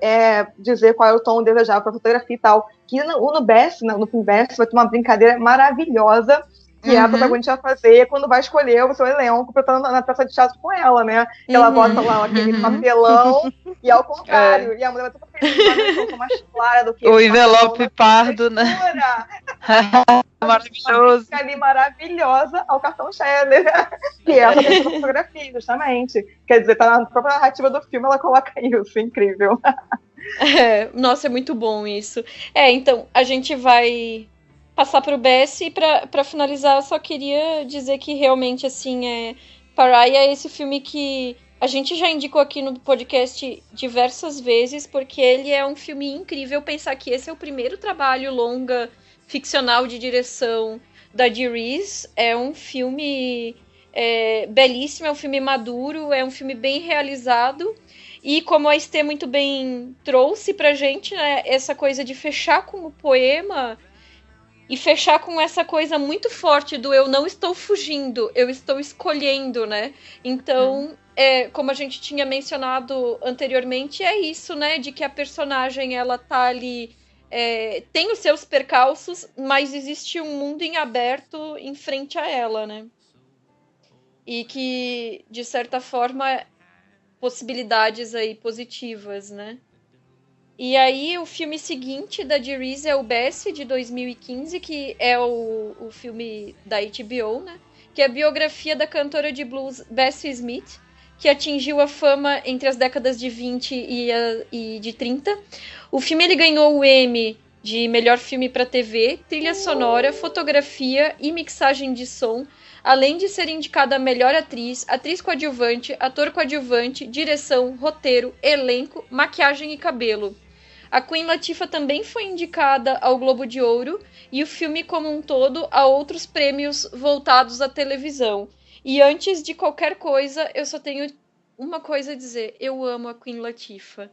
dizer qual é o tom desejável para fotografia e tal. Que no Bessie, no filme Bessie, vai ter uma brincadeira maravilhosa que a protagonista vai fazer quando vai escolher o seu elenco pra estar na peça de teatro com ela, né? Que ela bota lá aquele papelão e ao contrário. E a mulher vai toda feliz, uma mais clara do que... O envelope pardo, né? Maravilhoso. Fica ali maravilhosa ao cartão Shelley, que é essa fotografia, justamente. Quer dizer, tá na própria narrativa do filme, ela coloca isso, incrível. Nossa, é muito bom isso. Então, a gente vai passar pro Bess e pra finalizar, eu só queria dizer que realmente, assim, Pariah é esse filme que a gente já indicou aqui no podcast diversas vezes, porque ele é um filme incrível. Pensar que esse é o primeiro trabalho longa ficcional de direção da Dee Rees. É um filme belíssimo, é um filme maduro, é um filme bem realizado. E como a Estê muito bem trouxe pra gente, né, essa coisa de fechar com o poema e fechar com essa coisa muito forte do eu não estou fugindo, eu estou escolhendo, né? Então, como a gente tinha mencionado anteriormente, é isso, né? De que a personagem, ela tá ali, tem os seus percalços, mas existe um mundo em aberto em frente a ela, né? E que, de certa forma, possibilidades aí positivas, né? E aí, o filme seguinte da Dee Rees é o Bess, de 2015, que é o filme da HBO, né? Que é a biografia da cantora de blues Bessie Smith, que atingiu a fama entre as décadas de 20 e de 30. O filme ele ganhou o Emmy de melhor filme para TV, trilha sonora, fotografia e mixagem de som, além de ser indicada a melhor atriz, atriz coadjuvante, ator coadjuvante, direção, roteiro, elenco, maquiagem e cabelo. A Queen Latifah também foi indicada ao Globo de Ouro e o filme como um todo a outros prêmios voltados à televisão. E antes de qualquer coisa, eu só tenho uma coisa a dizer. Eu amo a Queen Latifah.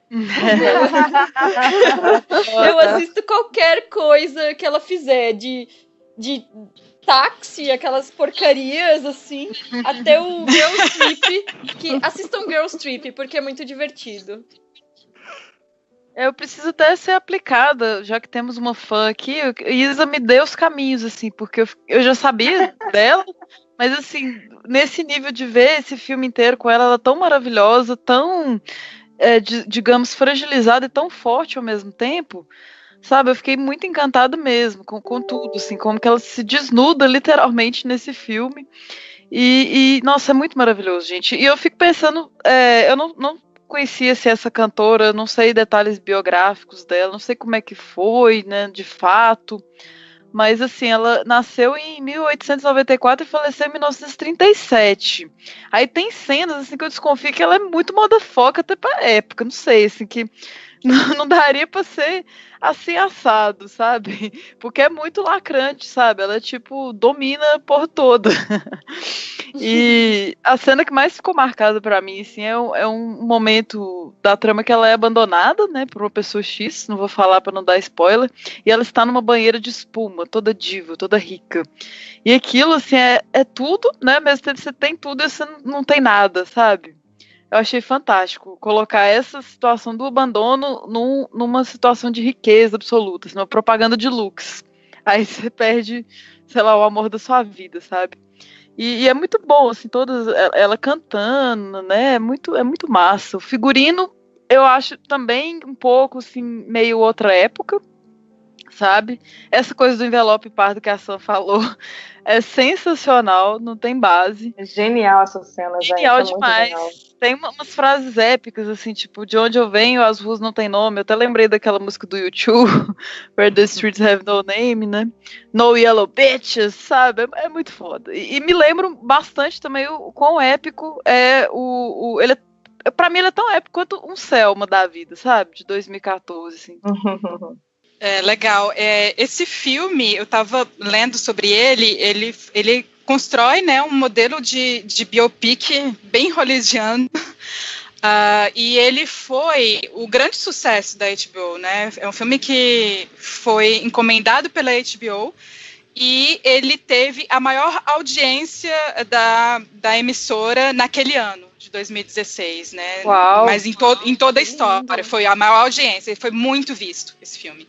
Eu assisto qualquer coisa que ela fizer, de táxi, aquelas porcarias, assim, até o Girls Trip, que assistam Girls Trip, porque é muito divertido. Eu preciso até ser aplicada, já que temos uma fã aqui. Isa me deu os caminhos, assim, porque eu já sabia dela, mas, assim, nesse nível de ver esse filme inteiro com ela, ela é tão maravilhosa, tão, digamos, fragilizada e tão forte ao mesmo tempo, sabe? Eu fiquei muito encantada mesmo com tudo, assim, como que ela se desnuda literalmente nesse filme. Nossa, é muito maravilhoso, gente. E eu fico pensando, eu não conhecia essa cantora, não sei detalhes biográficos dela, não sei como é que foi, né, de fato, mas assim, ela nasceu em 1894 e faleceu em 1937. Aí tem cenas assim que eu desconfio que ela é muito motherfucker até pra época, não sei, assim, que não daria pra ser assim assado, sabe? Porque é muito lacrante, sabe? Ela, tipo, domina por toda. E a cena que mais ficou marcada pra mim, assim, é um momento da trama que ela é abandonada, né, por uma pessoa X, não vou falar pra não dar spoiler, e ela está numa banheira de espuma, toda diva, toda rica. E aquilo, assim, é tudo, né, ao mesmo tempo você tem tudo e você não tem nada, sabe? Eu achei fantástico colocar essa situação do abandono numa situação de riqueza absoluta, assim, uma propaganda de looks. Aí você perde, sei lá, o amor da sua vida, sabe? E é muito bom, assim, ela cantando, né? É muito massa. O figurino, eu acho também um pouco, assim, meio outra época, sabe? Essa coisa do envelope pardo que a Sam falou é sensacional, não tem base. É genial essa cena, genial gente. Demais. Genial. Tem umas frases épicas, assim, tipo, de onde eu venho, as ruas não tem nome. Eu até lembrei daquela música do YouTube, Where the Streets Have No Name, né? No Yellow Bitches, sabe? É muito foda. E me lembro bastante também o quão épico é ele pra mim ele é tão épico quanto um Selma da vida, sabe? De 2014, assim. Legal. Esse filme, eu estava lendo sobre ele constrói, né, um modelo de biopic bem hollywoodiano, e ele foi o grande sucesso da HBO, né? É um filme que foi encomendado pela HBO e ele teve a maior audiência da emissora naquele ano, de 2016, né? Uau. Mas em toda a história, foi a maior audiência, foi muito visto esse filme.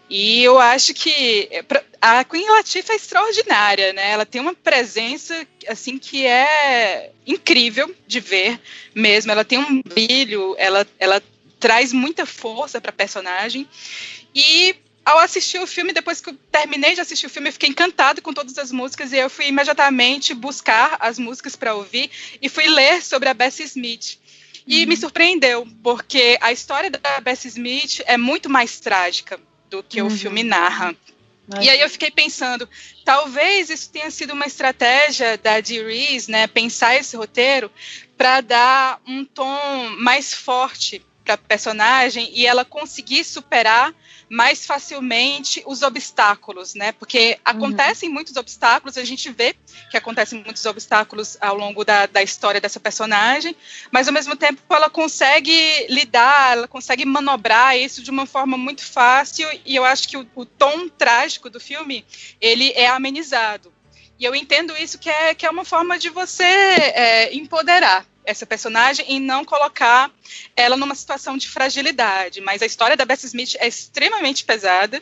E eu acho que a Queen Latifah é extraordinária, né? Ela tem uma presença assim que é incrível de ver mesmo. Ela tem um brilho, ela traz muita força para a personagem. E ao assistir o filme, depois que eu terminei de assistir o filme, eu fiquei encantado com todas as músicas e eu fui imediatamente buscar as músicas para ouvir e fui ler sobre a Bessie Smith. E me surpreendeu, porque a história da Bessie Smith é muito mais trágica do que o filme narra. E aí eu fiquei pensando, talvez isso tenha sido uma estratégia da Dee Reese, né, pensar esse roteiro para dar um tom mais forte para a personagem e ela conseguir superar mais facilmente os obstáculos, né? Porque acontecem muitos obstáculos, a gente vê que acontecem muitos obstáculos ao longo da história dessa personagem, mas ao mesmo tempo ela consegue lidar, ela consegue manobrar isso de uma forma muito fácil, e eu acho que o tom trágico do filme, ele é amenizado. E eu entendo isso que é uma forma de você empoderar essa personagem e não colocar ela numa situação de fragilidade. Mas a história da Bessie Smith é extremamente pesada.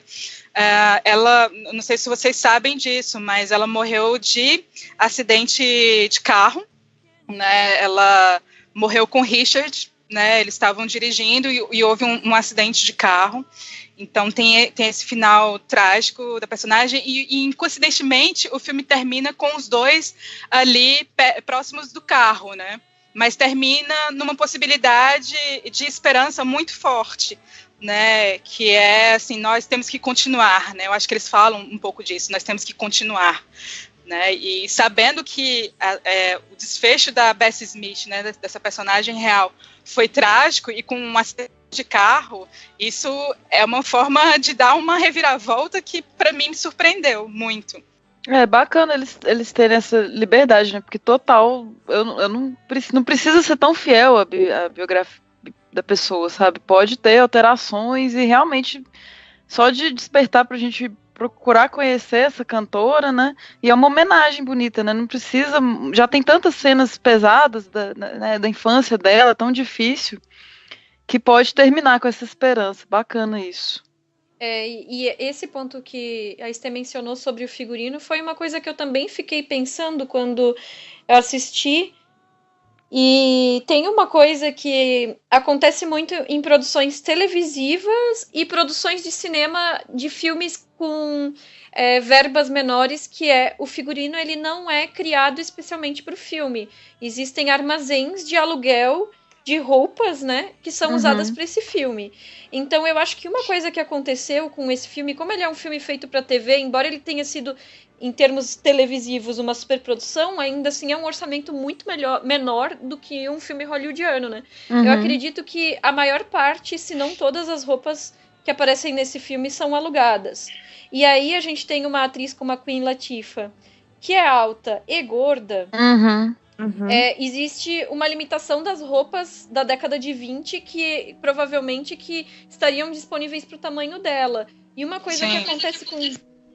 Ela, não sei se vocês sabem disso, mas ela morreu de acidente de carro, né? Ela morreu com Richard, né? Eles estavam dirigindo e houve um acidente de carro. Então tem esse final trágico da personagem e coincidentemente o filme termina com os dois ali próximos do carro, né? Mas termina numa possibilidade de esperança muito forte, né? Que é assim, nós temos que continuar, né? Eu acho que eles falam um pouco disso, nós temos que continuar, né? E sabendo que o desfecho da Bessie Smith, né, dessa personagem real, foi trágico e com um acidente de carro, isso é uma forma de dar uma reviravolta que para mim me surpreendeu muito. É bacana eles terem essa liberdade, né? Porque total, eu não precisa ser tão fiel à biografia da pessoa, sabe? Pode ter alterações e realmente só de despertar pra gente procurar conhecer essa cantora, né? E é uma homenagem bonita, né? Não precisa, já tem tantas cenas pesadas da infância dela, tão difícil, que pode terminar com essa esperança. Bacana isso. E esse ponto que a Esther mencionou sobre o figurino foi uma coisa que eu também fiquei pensando quando eu assisti. E tem uma coisa que acontece muito em produções televisivas e produções de cinema de filmes com verbas menores, que o figurino ele não é criado especialmente para o filme. Existem armazéns de aluguel de roupas, né, que são usadas para esse filme. Então eu acho que uma coisa que aconteceu com esse filme, como ele é um filme feito para TV, embora ele tenha sido, em termos televisivos, uma superprodução, ainda assim é um orçamento muito menor do que um filme hollywoodiano, né? Eu acredito que a maior parte, se não todas as roupas que aparecem nesse filme são alugadas. E aí a gente tem uma atriz como a Queen Latifah, que é alta e gorda. Existe uma limitação das roupas da década de 20 que provavelmente que estariam disponíveis para o tamanho dela. E uma coisa que acontece com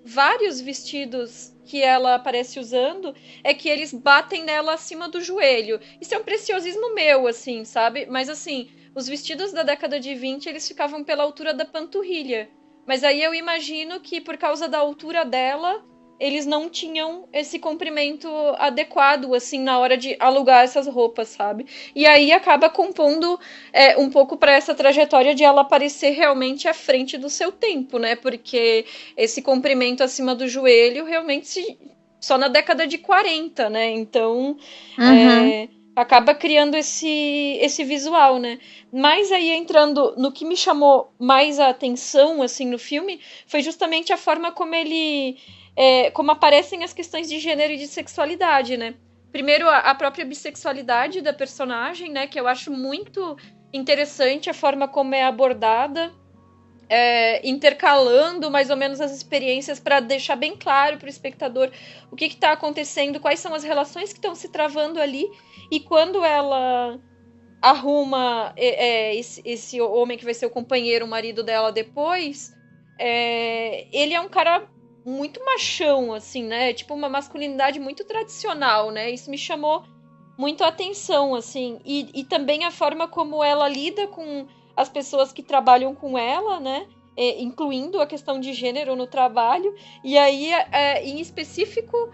vários vestidos que ela aparece usando é que eles batem nela acima do joelho. Isso é um preciosismo meu, assim, sabe? Mas assim, os vestidos da década de 20 eles ficavam pela altura da panturrilha. Mas aí eu imagino que por causa da altura dela eles não tinham esse comprimento adequado, assim, na hora de alugar essas roupas, sabe? E aí acaba compondo um pouco para essa trajetória de ela aparecer realmente à frente do seu tempo, né? Porque esse comprimento acima do joelho realmente só na década de 40, né? Então, acaba criando esse visual, né? Mas aí, entrando no que me chamou mais a atenção, assim, no filme, foi justamente a forma como como aparecem as questões de gênero e de sexualidade, né? Primeiro, a própria bissexualidade da personagem, né? Que eu acho muito interessante a forma como é abordada, intercalando mais ou menos as experiências para deixar bem claro para o espectador o que está acontecendo, quais são as relações que estão se travando ali, e quando ela arruma esse homem que vai ser o companheiro, o marido dela depois, ele é um cara muito machão, assim, né? Tipo, uma masculinidade muito tradicional, né? Isso me chamou muito a atenção, assim. E também a forma como ela lida com as pessoas que trabalham com ela, né? Incluindo a questão de gênero no trabalho. E aí, em específico,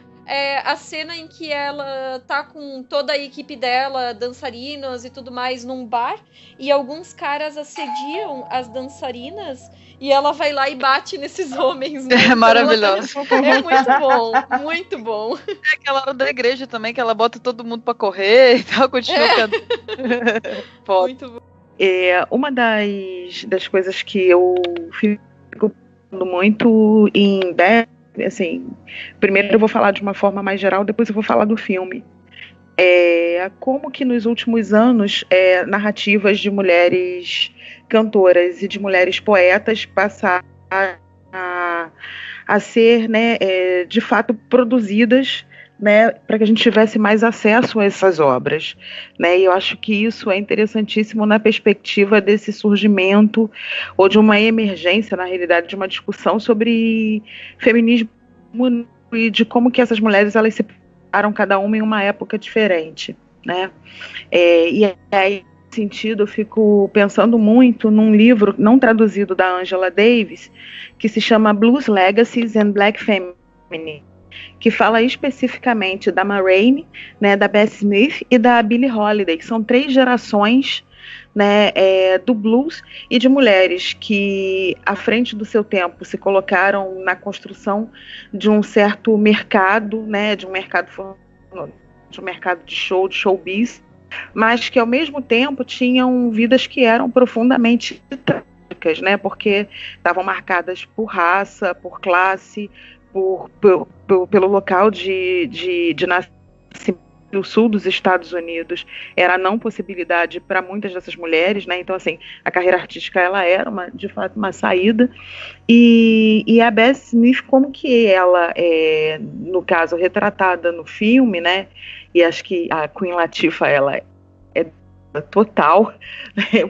a cena em que ela tá com toda a equipe dela, dançarinas e tudo mais, num bar, e alguns caras assediam as dançarinas, e ela vai lá e bate nesses homens. Né? É maravilhoso. É muito bom, muito bom. É aquela hora da igreja também, que ela bota todo mundo pra correr e tal, continua cantando. Muito bom. Uma das coisas que eu fico pensando muito em Beth, assim, primeiro eu vou falar de uma forma mais geral, depois eu vou falar do filme. Como que nos últimos anos narrativas de mulheres cantoras e de mulheres poetas passaram a ser, né, de fato produzidas, né, para que a gente tivesse mais acesso a essas obras, né, e eu acho que isso é interessantíssimo na perspectiva desse surgimento ou de uma emergência, na realidade, de uma discussão sobre feminismo e de como que essas mulheres elas se pararam cada uma em uma época diferente, né, e aí nesse sentido eu fico pensando muito num livro não traduzido da Angela Davis que se chama Blues Legacies and Black Feminine, que fala especificamente da Ma Rainey, né, da Bessie Smith e da Billie Holiday, que são 3 gerações, né, do blues e de mulheres que, à frente do seu tempo, se colocaram na construção de um certo mercado, né, de um mercado de showbiz, mas que, ao mesmo tempo, tinham vidas que eram profundamente trágicas, né, porque estavam marcadas por raça, por classe, pelo local de nascimento. O sul dos Estados Unidos era a não possibilidade para muitas dessas mulheres, né? Então, assim, a carreira artística ela era de fato uma saída. E a Bessie Smith, como que ela é, no caso, retratada no filme, né? E acho que a Queen Latifah ela é total, né?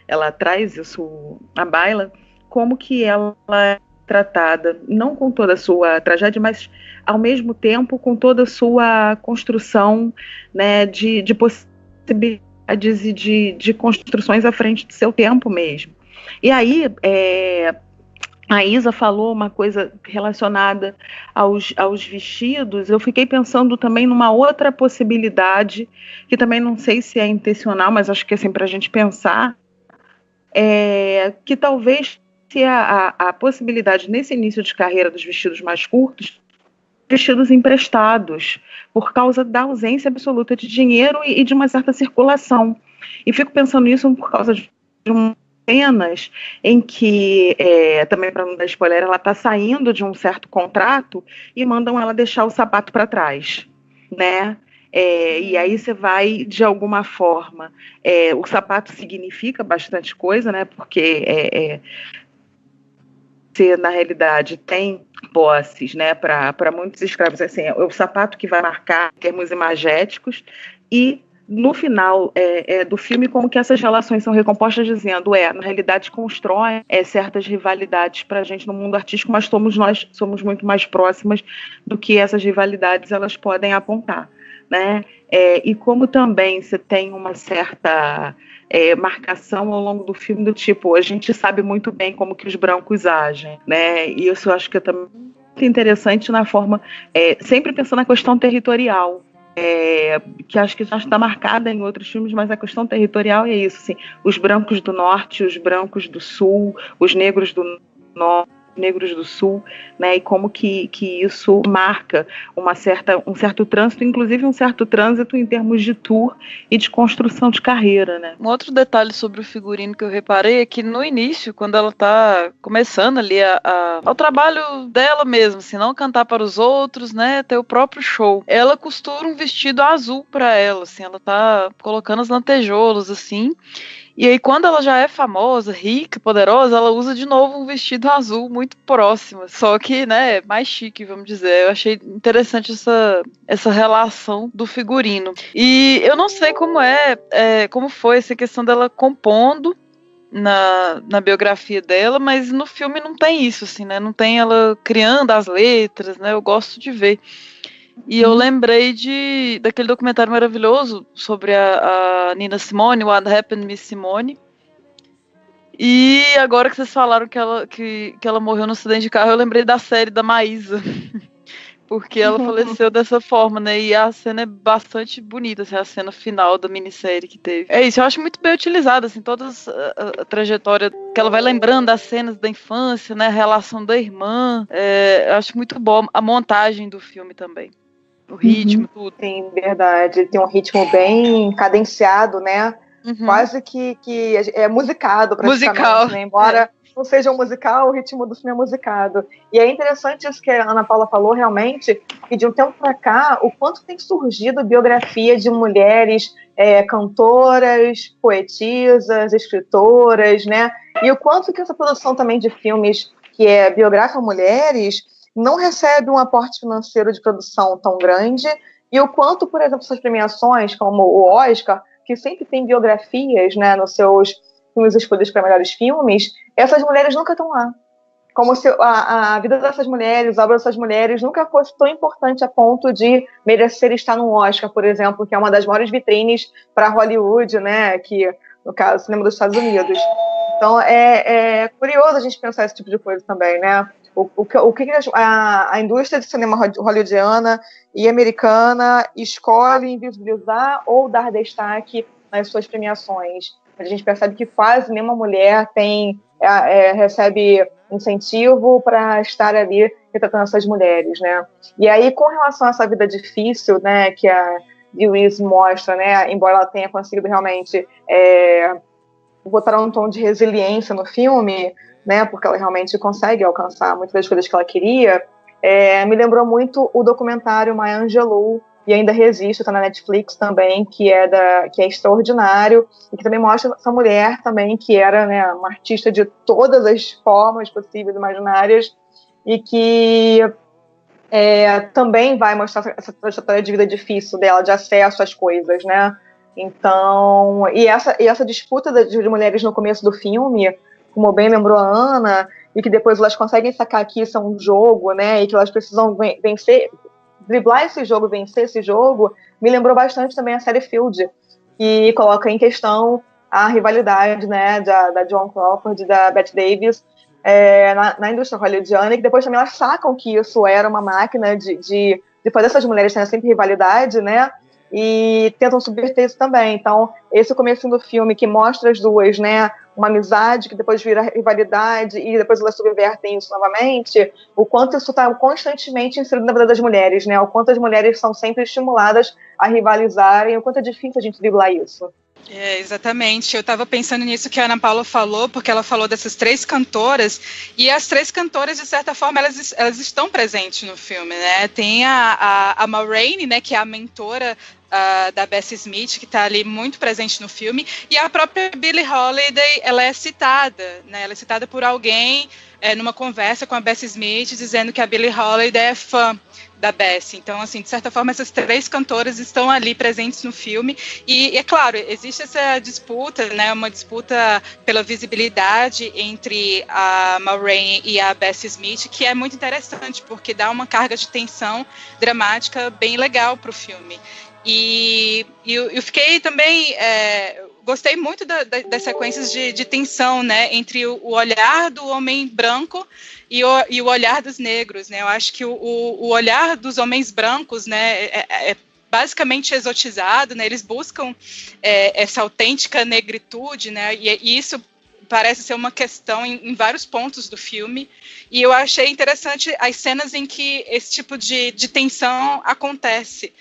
Ela traz isso à baila, como que ela é tratada, não com toda a sua tragédia, mas ao mesmo tempo com toda a sua construção, né, de possibilidades e de construções à frente do seu tempo mesmo. E aí a Isa falou uma coisa relacionada aos vestidos. Eu fiquei pensando também numa outra possibilidade, que também não sei se é intencional, mas acho que é sempre a gente pensar, que talvez se a possibilidade nesse início de carreira dos vestidos mais curtos, vestidos emprestados, por causa da ausência absoluta de dinheiro e de uma certa circulação. E fico pensando nisso por causa de cenas em que, também para não dar spoiler, ela está saindo de um certo contrato e mandam ela deixar o sapato para trás, né? E aí você vai, de alguma forma, o sapato significa bastante coisa, né? Porque você, na realidade, tem posses, né, para muitos escravos, assim, é o sapato que vai marcar termos imagéticos, e no final do filme, como que essas relações são recompostas, dizendo, na realidade constrói certas rivalidades para a gente no mundo artístico, mas nós somos muito mais próximas do que essas rivalidades elas podem apontar, né? E como também você tem uma certa marcação ao longo do filme do tipo, a gente sabe muito bem como que os brancos agem, né? E isso eu acho que é também muito interessante na forma, sempre pensando na questão territorial, que acho que já está marcada em outros filmes, mas a questão territorial é isso, assim, os brancos do norte, os brancos do sul, os negros do norte, negros do sul, né, e como que isso marca um certo trânsito, inclusive um certo trânsito em termos de tour e de construção de carreira, né. Um outro detalhe sobre o figurino que eu reparei é que no início, quando ela tá começando ali ao trabalho dela mesma, assim, não cantar para os outros, né, ter o próprio show, ela costura um vestido azul para ela, assim, ela tá colocando as lantejoulas, assim. E aí, quando ela já é famosa, rica, poderosa, ela usa de novo um vestido azul muito próximo. Só que, né, mais chique, vamos dizer. Eu achei interessante essa relação do figurino. E eu não sei como foi essa questão dela compondo na biografia dela, mas no filme não tem isso, assim, né? Não tem ela criando as letras, né? Eu gosto de ver. E eu lembrei daquele documentário maravilhoso sobre a Nina Simone, What Happened Miss Simone. E agora que vocês falaram que ela morreu no acidente de carro, eu lembrei da série da Maísa, porque ela faleceu dessa forma, né? E a cena é bastante bonita, assim, a cena final da minissérie que teve. É isso, eu acho muito bem utilizado, assim, toda a trajetória, que ela vai lembrando das cenas da infância, né? A relação da irmã. Eu acho muito boa a montagem do filme também. O ritmo, tudo. Sim, verdade. Ele tem um ritmo bem cadenciado, né? Quase que é musicado, praticamente, musical. Né? Embora não seja um musical, o ritmo do filme é musicado. E é interessante isso que a Ana Paula falou, realmente, que de um tempo para cá, o quanto tem surgido biografia de mulheres cantoras, poetisas, escritoras, né? E o quanto que essa produção também de filmes que biografam mulheres não recebe um aporte financeiro de produção tão grande, e o quanto, por exemplo, essas premiações, como o Oscar, que sempre tem biografias, né, nos seus filmes escolhidos para melhores filmes, essas mulheres nunca estão lá. Como se a vida dessas mulheres, a obra dessas mulheres nunca fosse tão importante a ponto de merecer estar no Oscar, por exemplo, que é uma das maiores vitrines para Hollywood, né, que, no caso, o cinema dos Estados Unidos. Então, é curioso a gente pensar esse tipo de coisa também, né? O que a indústria de cinema hollywoodiana e americana escolhe invisibilizar ou dar destaque nas suas premiações. A gente percebe que quase nenhuma mulher recebe incentivo para estar ali retratando essas mulheres, né? E aí, com relação a essa vida difícil, né, que a Reese mostra, né, embora ela tenha conseguido realmente botar um tom de resiliência no filme, né, porque ela realmente consegue alcançar muitas das coisas que ela queria, me lembrou muito o documentário Maya Angelou, e Ainda Resisto, está na Netflix também, que é extraordinário, e que também mostra essa mulher também, que era, né, uma artista de todas as formas possíveis e imaginárias, e que também vai mostrar essa trajetória de vida difícil dela, de acesso às coisas, né? Então, e essa disputa de mulheres no começo do filme, como bem lembrou a Ana, e que depois elas conseguem sacar que isso é um jogo, né, e que elas precisam vencer, driblar esse jogo, vencer esse jogo, me lembrou bastante também a série Field, que coloca em questão a rivalidade, né, da Joan Crawford e da Bette Davis na indústria hollywoodiana, e que depois também elas sacam que isso era uma máquina de fazer essas mulheres terem sempre rivalidade, né, e tentam subverter isso também. Então, esse começo do filme que mostra as duas, né, uma amizade que depois vira rivalidade e depois elas subvertem isso novamente, o quanto isso está constantemente inserido na vida das mulheres, né, o quanto as mulheres são sempre estimuladas a rivalizarem, o quanto é difícil a gente driblar isso. Exatamente, eu estava pensando nisso que a Ana Paula falou, porque ela falou dessas 3 cantoras, e as 3 cantoras, de certa forma, elas estão presentes no filme, né? Tem a Ma Rainey, né, que é a mentora da Bessie Smith, que está ali muito presente no filme, e a própria Billie Holiday, ela é citada, né? Ela é citada por alguém numa conversa com a Bessie Smith, dizendo que a Billie Holiday é fã da Bessie. Então, assim, de certa forma, essas 3 cantoras estão ali presentes no filme, e é claro, existe essa disputa, né, uma disputa pela visibilidade entre a Ma Rainey e a Bessie Smith, que é muito interessante, porque dá uma carga de tensão dramática bem legal para o filme. E eu fiquei também... gostei muito das sequências de tensão, né, entre o olhar do homem branco e o olhar dos negros, né? Eu acho que o olhar dos homens brancos, né, é basicamente exotizado, né? Eles buscam essa autêntica negritude, né? E isso parece ser uma questão em vários pontos do filme, e eu achei interessante as cenas em que esse tipo de tensão acontece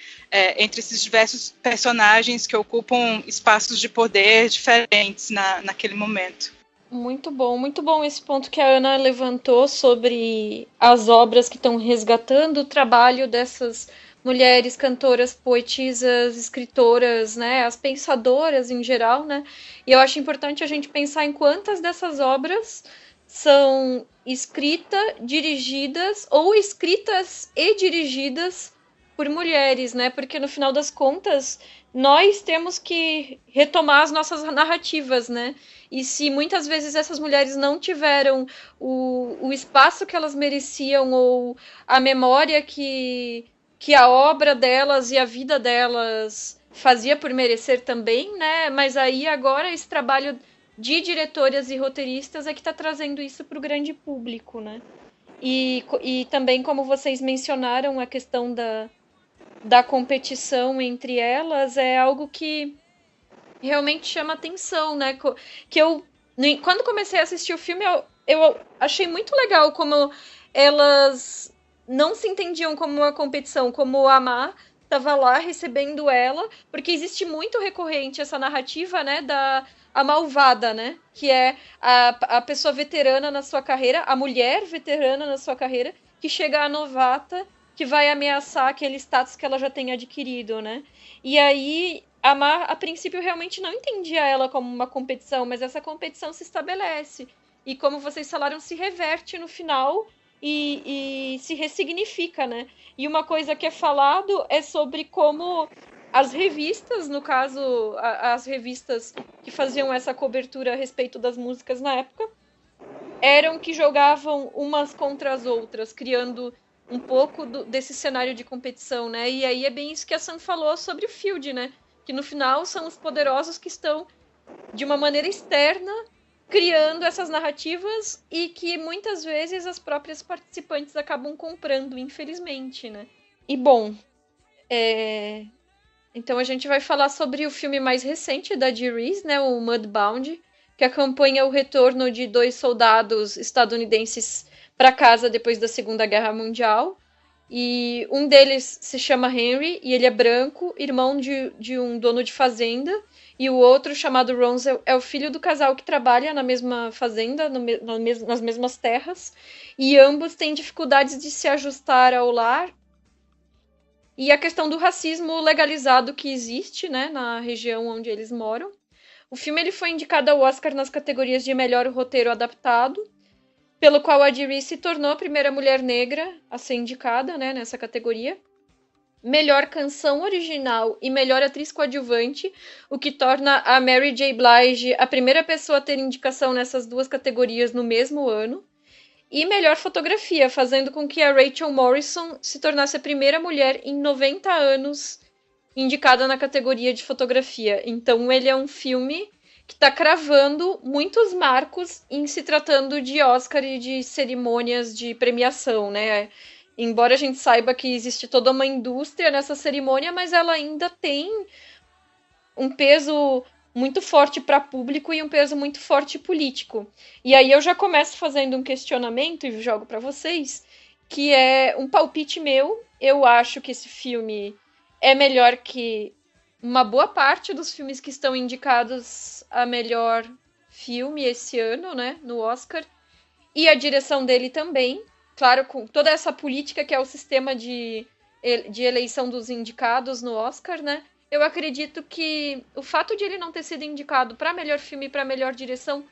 entre esses diversos personagens que ocupam espaços de poder diferentes naquele momento. Muito bom esse ponto que a Ana levantou sobre as obras que estão resgatando o trabalho dessas mulheres cantoras, poetisas, escritoras, né, as pensadoras em geral, né, e eu acho importante a gente pensar em quantas dessas obras são escritas, dirigidas ou escritas e dirigidas por mulheres, né, porque no final das contas nós temos que retomar as nossas narrativas, né, e se muitas vezes essas mulheres não tiveram o espaço que elas mereciam ou a memória que a obra delas e a vida delas fazia por merecer também, né? Mas aí agora esse trabalho de diretoras e roteiristas é que está trazendo isso para o grande público, né? E também, como vocês mencionaram, a questão da competição entre elas é algo que realmente chama atenção, né? Que quando comecei a assistir o filme, eu achei muito legal como elas não se entendiam como uma competição, como a Ma estava lá recebendo ela, porque existe muito recorrente essa narrativa, né, a malvada, né, que é a pessoa veterana na sua carreira, a mulher veterana na sua carreira, que chega a novata, que vai ameaçar aquele status que ela já tem adquirido, né. E aí a Ma, a princípio, realmente não entendia ela como uma competição, mas essa competição se estabelece. E como vocês falaram, se reverte no final e se ressignifica, né? E uma coisa que é falado é sobre como as revistas, no caso, as revistas que faziam essa cobertura a respeito das músicas na época, eram que jogavam umas contra as outras, criando um pouco desse cenário de competição, né? E aí é bem isso que a Sam falou sobre o Field, né? Que no final são os poderosos que estão, de uma maneira externa, criando essas narrativas e que muitas vezes as próprias participantes acabam comprando, infelizmente, né? E bom, então a gente vai falar sobre o filme mais recente da Dee Rees, né? O Mudbound, que acompanha o retorno de 2 soldados estadunidenses para casa depois da Segunda Guerra Mundial. E um deles se chama Henry, e ele é branco, irmão de um dono de fazenda, e o outro, chamado Ronzel, é o filho do casal que trabalha na mesma fazenda, nas mesmas terras, e ambos têm dificuldades de se ajustar ao lar. E a questão do racismo legalizado que existe, né, na região onde eles moram. O filme ele foi indicado ao Oscar nas categorias de melhor roteiro adaptado, pelo qual a Dee Rees se tornou a primeira mulher negra a ser indicada, né, nessa categoria. Melhor canção original e melhor atriz coadjuvante, o que torna a Mary J. Blige a primeira pessoa a ter indicação nessas 2 categorias no mesmo ano. E melhor fotografia, fazendo com que a Rachel Morrison se tornasse a primeira mulher em 90 anos indicada na categoria de fotografia. Então ele é um filme que está cravando muitos marcos em se tratando de Oscar e de cerimônias de premiação, né? Embora a gente saiba que existe toda uma indústria nessa cerimônia, mas ela ainda tem um peso muito forte para público e um peso muito forte político. E aí eu já começo fazendo um questionamento e jogo para vocês, que é um palpite meu. Eu acho que esse filme é melhor que uma boa parte dos filmes que estão indicados a melhor filme esse ano, né, no Oscar. E a direção dele também. Claro, com toda essa política que é o sistema de eleição dos indicados no Oscar, né? Eu acredito que o fato de ele não ter sido indicado para melhor filme e para melhor direção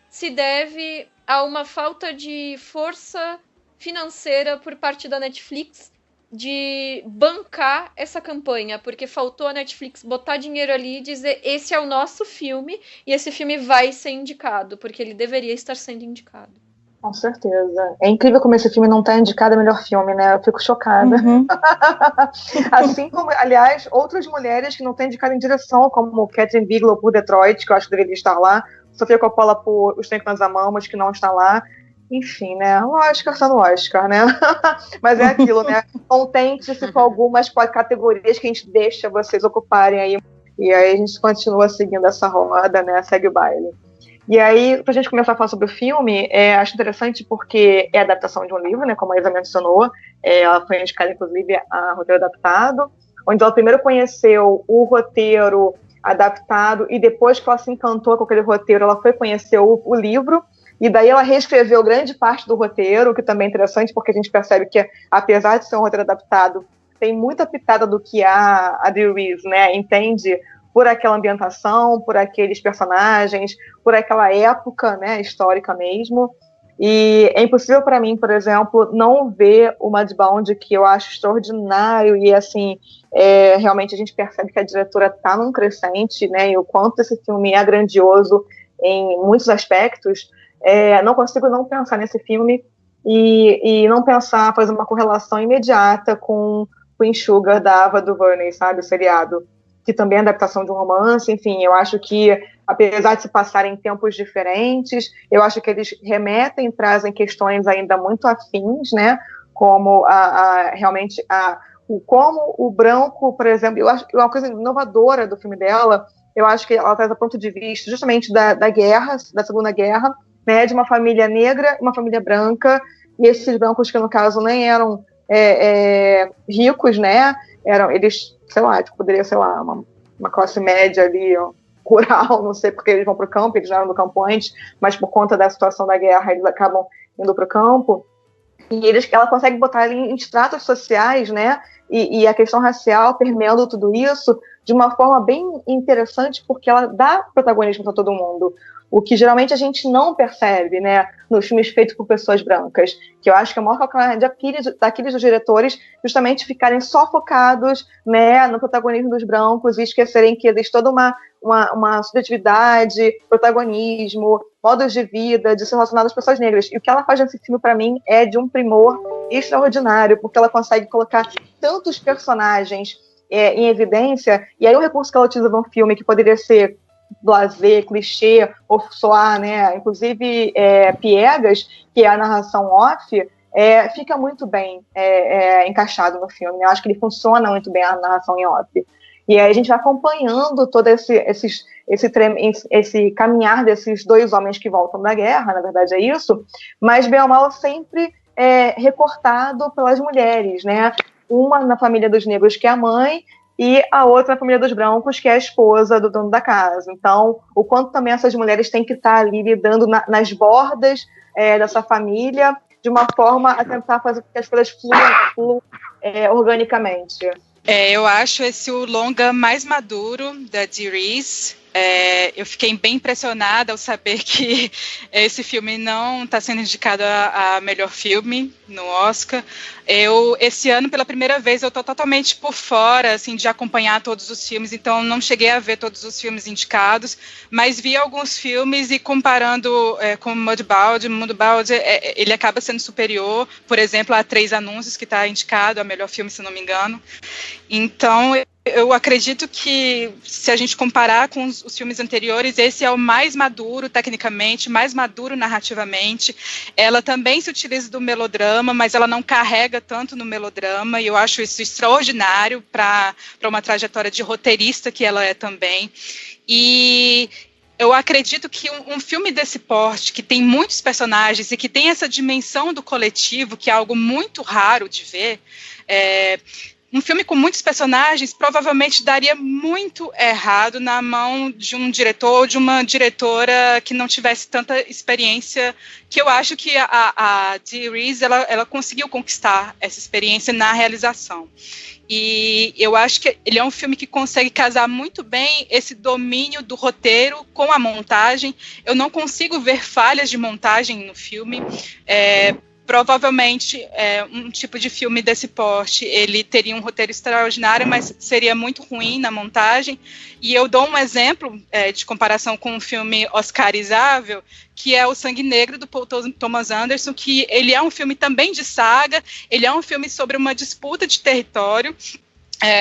se deve a uma falta de força financeira por parte da Netflix de bancar essa campanha, porque faltou a Netflix botar dinheiro ali e dizer esse é o nosso filme e esse filme vai ser indicado, porque ele deveria estar sendo indicado. Com certeza. É incrível como esse filme não está indicado a melhor filme, né? Eu fico chocada. Uhum. Assim como, aliás, outras mulheres que não têm indicado em direção, como Catherine Bigelow por Detroit, que eu acho que deveria estar lá, Sofia Coppola por Os Trem que Nós Amamos, que não está lá. Enfim, né? O Oscar sendo Oscar, né? Mas é aquilo, né? Contente-se com algumas categorias que a gente deixa vocês ocuparem aí. E aí a gente continua seguindo essa roda, né? Segue o baile. E aí, pra gente começar a falar sobre o filme, acho interessante porque é a adaptação de um livro, né, como a Isa mencionou, ela foi indicada, inclusive, a roteiro adaptado, onde ela primeiro conheceu o roteiro adaptado e depois que ela se encantou com aquele roteiro, ela foi conhecer o livro, e daí ela reescreveu grande parte do roteiro, que também é interessante, porque a gente percebe que, apesar de ser um roteiro adaptado, tem muita pitada do que a Dee Rees, né, entende por aquela ambientação, por aqueles personagens, por aquela época, né, histórica mesmo. E é impossível para mim, por exemplo, não ver o Mudbound, que eu acho extraordinário, e assim, realmente a gente percebe que a diretora está num crescente, né, e o quanto esse filme é grandioso em muitos aspectos. Não consigo não pensar nesse filme e não pensar, fazer uma correlação imediata com o Queen Sugar da Ava DuVernay, sabe, o seriado. que também é adaptação de um romance. Enfim, eu acho que, apesar de se passarem em tempos diferentes, eu acho que eles remetem, trazem questões ainda muito afins, né? Como como o branco, por exemplo, eu acho que uma coisa inovadora do filme dela, eu acho que ela traz a ponto de vista justamente da guerra, da Segunda Guerra, né, de uma família negra e uma família branca, e esses brancos que no caso nem eram ricos, né, eles, sei lá, poderia, sei lá, uma classe média ali, rural, não sei, porque eles vão para o campo, eles não eram do campo antes, mas por conta da situação da guerra eles acabam indo para o campo, e ela consegue botar ali em estratos sociais, né, e a questão racial permeando tudo isso de uma forma bem interessante, porque ela dá protagonismo para todo mundo, o que geralmente a gente não percebe, né, nos filmes feitos por pessoas brancas, que eu acho que é a maior calcanhar daqueles dos diretores justamente ficarem só focados, né, no protagonismo dos brancos e esquecerem que existe toda uma subjetividade, protagonismo, modos de vida, de ser relacionado às pessoas negras. E o que ela faz nesse filme, para mim, é de um primor extraordinário, porque ela consegue colocar tantos personagens em evidência, e aí o recurso que ela utiliza num filme que poderia ser blasé, clichê, ou soar, né, inclusive piegas, que é a narração off, fica muito bem encaixado no filme. Eu acho que ele funciona muito bem, a narração em off. E aí a gente vai acompanhando todo esse caminhar desses dois homens que voltam da guerra, na verdade é isso, mas bem ou mal sempre recortado pelas mulheres, né? Uma na família dos negros, que é a mãe, e a outra na família dos brancos, que é a esposa do dono da casa. Então, o quanto também essas mulheres têm que estar ali lidando nas bordas dessa família, de uma forma a tentar fazer com que as coisas fluam organicamente. Eu acho esse o longa mais maduro da Dee Rees. Eu fiquei bem impressionada ao saber que esse filme não está sendo indicado a melhor filme no Oscar. Esse ano, pela primeira vez, eu estou totalmente por fora assim, de acompanhar todos os filmes, então não cheguei a ver todos os filmes indicados, mas vi alguns filmes e comparando com Mudbound, ele acaba sendo superior, por exemplo, a 3 Anúncios, que está indicado a melhor filme, se não me engano. Então, eu acredito que, se a gente comparar com os filmes anteriores, esse é o mais maduro tecnicamente, mais maduro narrativamente. Ela também se utiliza do melodrama, mas ela não carrega tanto no melodrama, e eu acho isso extraordinário para uma trajetória de roteirista que ela é também. E eu acredito que um filme desse porte, que tem muitos personagens e que tem essa dimensão do coletivo, que é algo muito raro de ver, um filme com muitos personagens provavelmente daria muito errado na mão de um diretor ou de uma diretora que não tivesse tanta experiência, que eu acho que a Dee Rees, ela conseguiu conquistar essa experiência na realização. E eu acho que ele é um filme que consegue casar muito bem esse domínio do roteiro com a montagem. Eu não consigo ver falhas de montagem no filme. Provavelmente, um tipo de filme desse porte, ele teria um roteiro extraordinário, mas seria muito ruim na montagem. E eu dou um exemplo de comparação com um filme oscarizável, que é O Sangue Negro, do Paul Thomas Anderson, que ele é um filme também de saga, ele é um filme sobre uma disputa de território,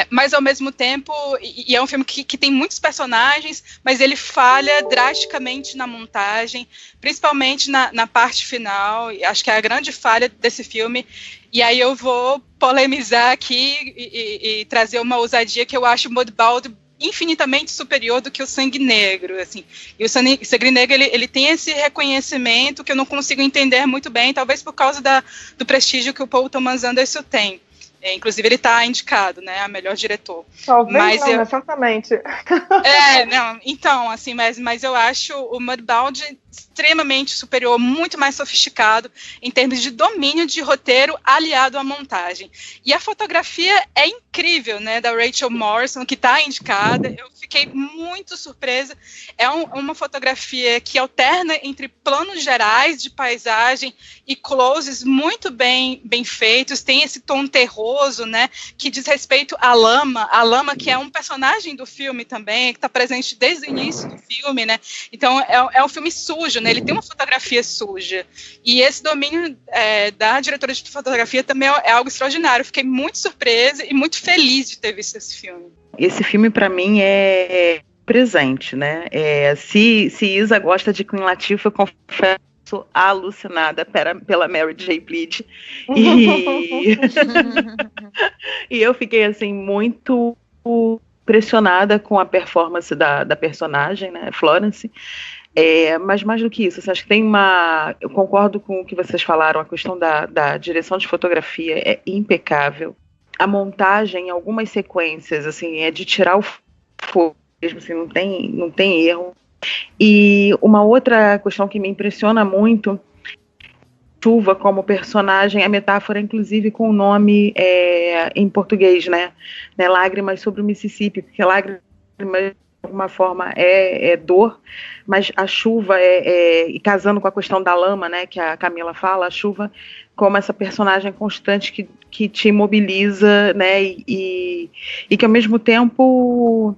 mas ao mesmo tempo, e é um filme que tem muitos personagens, mas ele falha drasticamente na montagem, principalmente na parte final. Acho que é a grande falha desse filme. E aí eu vou polemizar aqui e trazer uma ousadia que eu acho Mudbound infinitamente superior do que O Sangue Negro, assim. E O Sangue Negro, ele tem esse reconhecimento que eu não consigo entender muito bem, talvez por causa do prestígio que o Paul Thomas Anderson tem. Inclusive, ele está indicado, né, a melhor diretor. Talvez não, exatamente. Então, assim, mas eu acho o Mudbound extremamente superior, muito mais sofisticado em termos de domínio de roteiro aliado à montagem. E a fotografia é incrível, né, da Rachel Morrison, que está indicada. Eu fiquei muito surpresa. É uma fotografia que alterna entre planos gerais de paisagem e closes muito bem feitos. Tem esse tom terroso, né, que diz respeito à Lama, que é um personagem do filme também, que está presente desde o início do filme, né. Então é um filme sujo, né, ele tem uma fotografia suja. E esse domínio da diretora de fotografia também é algo extraordinário. Fiquei muito surpresa e muito feliz de ter visto esse filme. esse filme para mim é presente, né? Se Isa gosta de Queen Latifah, eu confesso alucinada pela Mary J. Blige. E eu fiquei assim muito impressionada com a performance da personagem, né, Florence. Mas mais do que isso, assim, acho que tem eu concordo com o que vocês falaram, a questão da direção de fotografia é impecável. A montagem em algumas sequências, assim, é de tirar o fogo, assim, não tem erro. E uma outra questão que me impressiona muito, chuva como personagem, a metáfora inclusive com o nome em português, né? Lágrimas sobre o Mississippi, porque lágrimas de alguma forma é dor, mas a chuva e casando com a questão da lama, né, que a Camila fala, a chuva como essa personagem constante que te imobiliza, né, e que ao mesmo tempo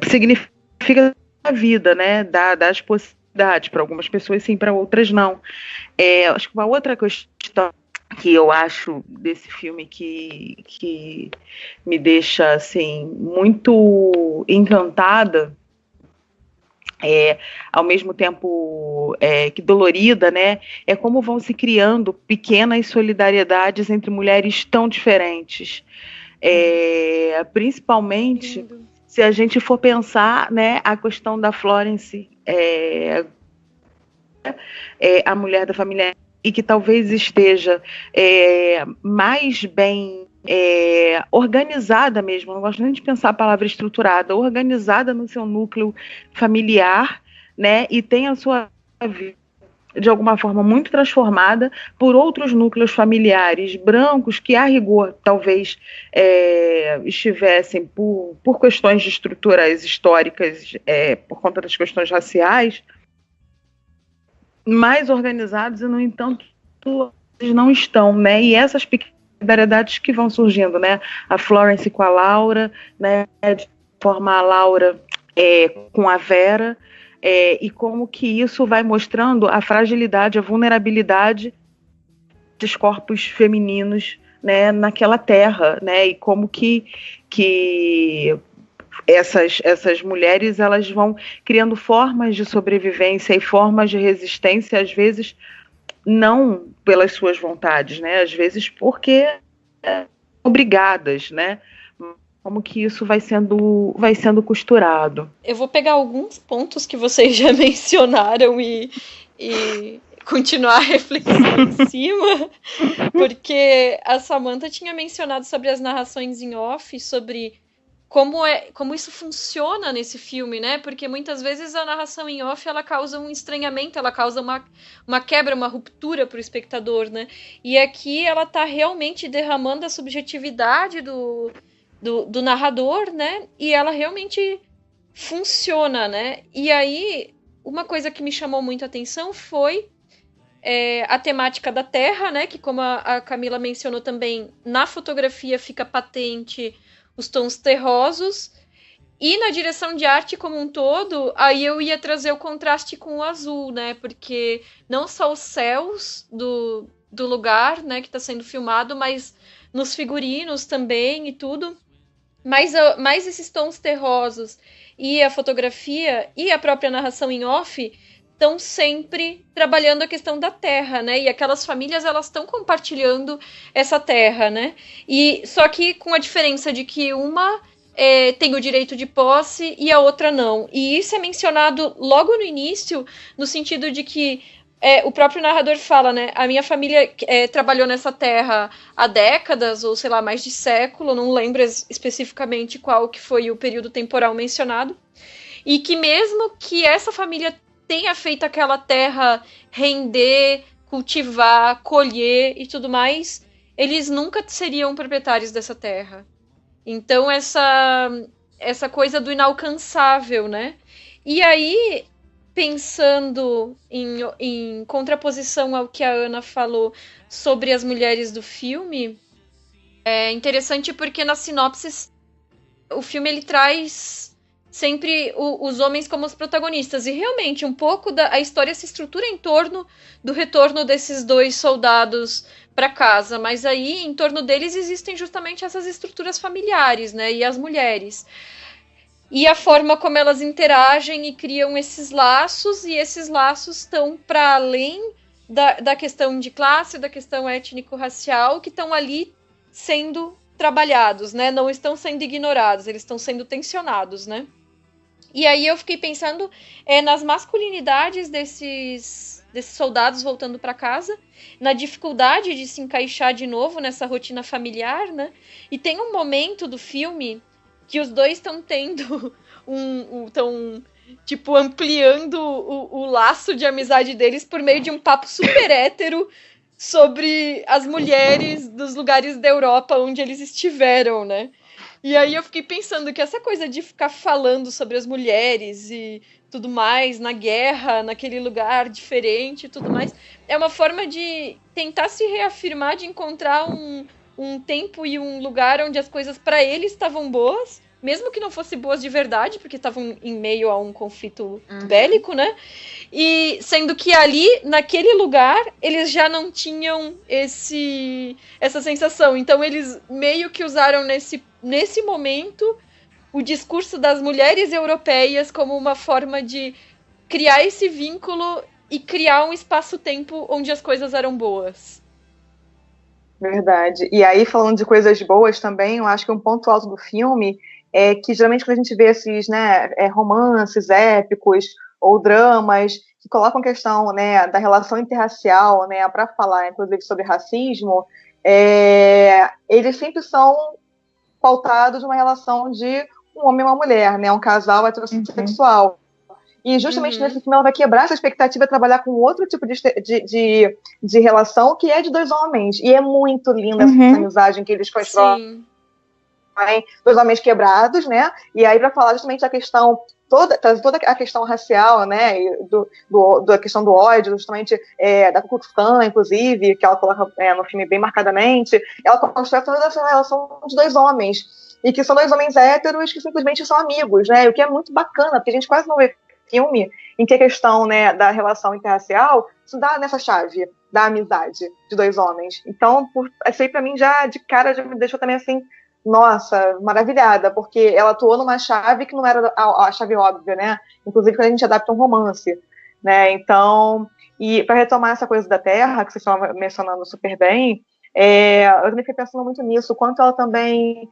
significa a vida, né, das possibilidades. Para algumas pessoas sim, para outras não. Acho que uma outra questão que eu acho desse filme que me deixa assim muito encantada, ao mesmo tempo que dolorida, né, é como vão se criando pequenas solidariedades entre mulheres tão diferentes, principalmente se a gente for pensar, né, a questão da Florence, a mulher da família, e que talvez esteja mais bem organizada mesmo, não gosto nem de pensar a palavra estruturada, organizada no seu núcleo familiar, né, e tem a sua vida de alguma forma muito transformada por outros núcleos familiares brancos que, a rigor, talvez estivessem por questões de estruturas históricas, por conta das questões raciais, mais organizados e, no entanto, eles não estão, né? E essas peculiaridades que vão surgindo, né? A Florence com a Laura, né? De formar a Laura com a Vera, e como que isso vai mostrando a fragilidade, a vulnerabilidade dos corpos femininos, né, naquela terra, né, e como que essas mulheres elas vão criando formas de sobrevivência e formas de resistência, às vezes não pelas suas vontades, né, às vezes porque obrigadas, né, como que isso vai sendo costurado. Eu vou pegar alguns pontos que vocês já mencionaram e continuar refletindo em cima, porque a Samantha tinha mencionado sobre as narrações em off, sobre como isso funciona nesse filme, né? Porque muitas vezes a narração em off ela causa um estranhamento, ela causa uma quebra, uma ruptura para o espectador, né? E aqui ela tá realmente derramando a subjetividade do narrador, né? E ela realmente funciona, né? E aí, uma coisa que me chamou muito a atenção foi a temática da terra, né? Que, como a Camila mencionou também, na fotografia fica patente os tons terrosos. E na direção de arte como um todo, aí eu ia trazer o contraste com o azul, né? Porque não só os céus do lugar, né, que está sendo filmado, mas nos figurinos também e tudo. Mas esses tons terrosos e a fotografia e a própria narração em off estão sempre trabalhando a questão da terra, né? E aquelas famílias, elas estão compartilhando essa terra, né? E só que com a diferença de que uma tem o direito de posse e a outra não. E isso é mencionado logo no início, no sentido de que o próprio narrador fala, né? A minha família trabalhou nessa terra há décadas, ou sei lá, mais de século, não lembro especificamente qual que foi o período temporal mencionado, e que mesmo que essa família tenha feito aquela terra render, cultivar, colher e tudo mais, eles nunca seriam proprietários dessa terra. Então essa coisa do inalcançável, né? E aí, pensando em contraposição ao que a Ana falou sobre as mulheres do filme, é interessante porque na sinopse o filme ele traz sempre os homens como os protagonistas. E realmente, um pouco a história se estrutura em torno do retorno desses 2 soldados para casa. Mas aí, em torno deles, existem justamente essas estruturas familiares, né? E as mulheres. E a forma como elas interagem e criam esses laços. E esses laços estão para além da questão de classe, da questão étnico-racial, que estão ali sendo trabalhados, né? Não estão sendo ignorados, eles estão sendo tensionados, né? E aí eu fiquei pensando nas masculinidades desses soldados voltando para casa, na dificuldade de se encaixar de novo nessa rotina familiar, né? E tem um momento do filme que os dois estão tendo estão tipo ampliando o laço de amizade deles por meio de um papo super hétero sobre as mulheres dos lugares da Europa onde eles estiveram, né? E aí eu fiquei pensando que essa coisa de ficar falando sobre as mulheres e tudo mais na guerra, naquele lugar diferente e tudo mais, é uma forma de tentar se reafirmar, de encontrar um tempo e um lugar onde as coisas para eles estavam boas, mesmo que não fossem boas de verdade, porque estavam em meio a um conflito bélico, né? E sendo que ali, naquele lugar, eles já não tinham essa sensação. Então eles meio que usaram nesse momento o discurso das mulheres europeias como uma forma de criar esse vínculo e criar um espaço-tempo onde as coisas eram boas. Verdade. E aí, falando de coisas boas também, eu acho que um ponto alto do filme é que geralmente quando a gente vê esses, né, romances épicos ou dramas que colocam a questão, né, da relação interracial, né, para falar, inclusive, sobre racismo, eles sempre são pautados numa relação de um homem e uma mulher, né, um casal heterossexual. E justamente nesse filme ela vai quebrar essa expectativa e trabalhar com outro tipo de relação, que é de 2 homens. E é muito linda essa amizade que eles constroem. Sim. 2 homens quebrados, né? E aí, para falar justamente da questão, toda a questão racial, né? Da questão do ódio, justamente da Ku Klux Klan, inclusive, que ela coloca no filme bem marcadamente, ela constrói toda essa relação de 2 homens. E que são 2 homens héteros que simplesmente são amigos, né? O que é muito bacana, porque a gente quase não vê filme em que a questão, né, da relação interracial se dá nessa chave da amizade de 2 homens. Então, isso aí pra mim já de cara já me deixou também assim, nossa, maravilhada, porque ela atuou numa chave que não era a chave óbvia, né? Inclusive quando a gente adapta um romance, né? Então, e para retomar essa coisa da Terra, que vocês estavam mencionando super bem, eu também fiquei pensando muito nisso, o quanto ela também,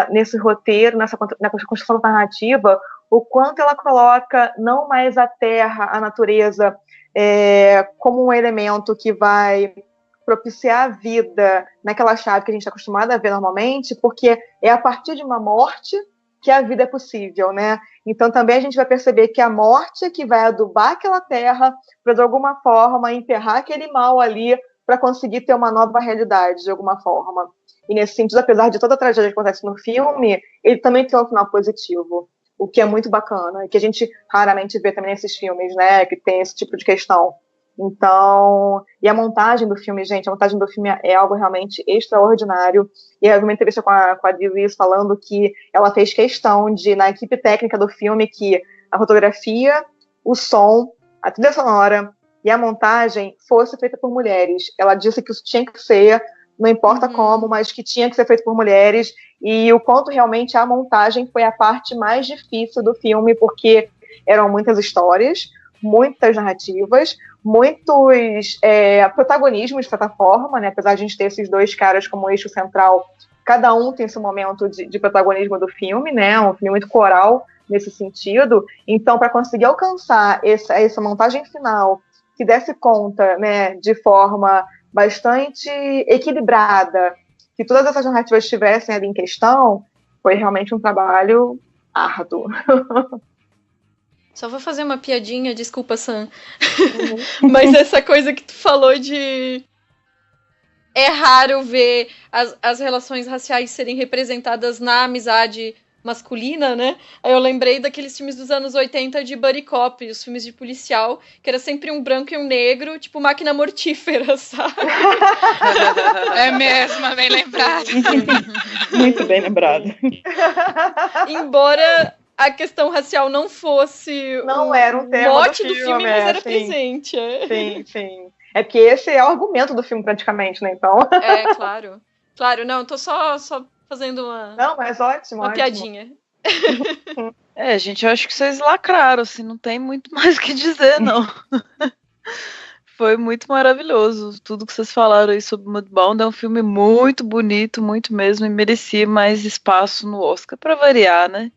nesse roteiro, na construção da narrativa, o quanto ela coloca não mais a Terra, a natureza, como um elemento que vai propiciar a vida naquela chave que a gente está acostumado a ver normalmente, porque é a partir de uma morte que a vida é possível, né? Então também a gente vai perceber que a morte é que vai adubar aquela terra para, de alguma forma, enterrar aquele mal ali para conseguir ter uma nova realidade, de alguma forma. E nesse sentido, apesar de toda a tragédia que acontece no filme, ele também tem um final positivo, o que é muito bacana, e que a gente raramente vê também nesses filmes, né, que tem esse tipo de questão. Então, e a montagem do filme, gente, a montagem do filme é algo realmente extraordinário. E eu vi uma entrevista com a Dee Rees falando que ela fez questão de, na equipe técnica do filme, que a fotografia, o som, a trilha sonora e a montagem fosse feita por mulheres. Ela disse que isso tinha que ser, não importa como, mas que tinha que ser feito por mulheres. E o quanto realmente a montagem foi a parte mais difícil do filme, porque eram muitas histórias, muitas narrativas, muitos protagonismos de certa forma, né? Apesar de a gente ter esses 2 caras como eixo central, cada um tem esse momento de protagonismo do filme, né? Um filme muito coral nesse sentido. Então, para conseguir alcançar essa montagem final que desse conta, né, de forma bastante equilibrada, que todas essas narrativas estivessem ali em questão, foi realmente um trabalho árduo. Só vou fazer uma piadinha, desculpa, Sam. Mas essa coisa que tu falou de... É raro ver as relações raciais serem representadas na amizade masculina, né? Aí eu lembrei daqueles filmes dos anos 80 de buddy cop, os filmes de policial, que era sempre um branco e um negro, tipo Máquina Mortífera, sabe? É mesmo, bem lembrado. Muito bem lembrado. Embora a questão racial não fosse não era um tema mote do do filme, mas era presente. Sim. É porque esse é o argumento do filme, praticamente, né? Então... Claro. Claro, não, tô só fazendo uma... Não, mas ótimo, uma piadinha. Gente, eu acho que vocês lacraram, assim, não tem muito mais o que dizer, não. Foi muito maravilhoso tudo que vocês falaram aí sobre Mudbound. É um filme muito bonito, muito mesmo, e merecia mais espaço no Oscar, pra variar, né?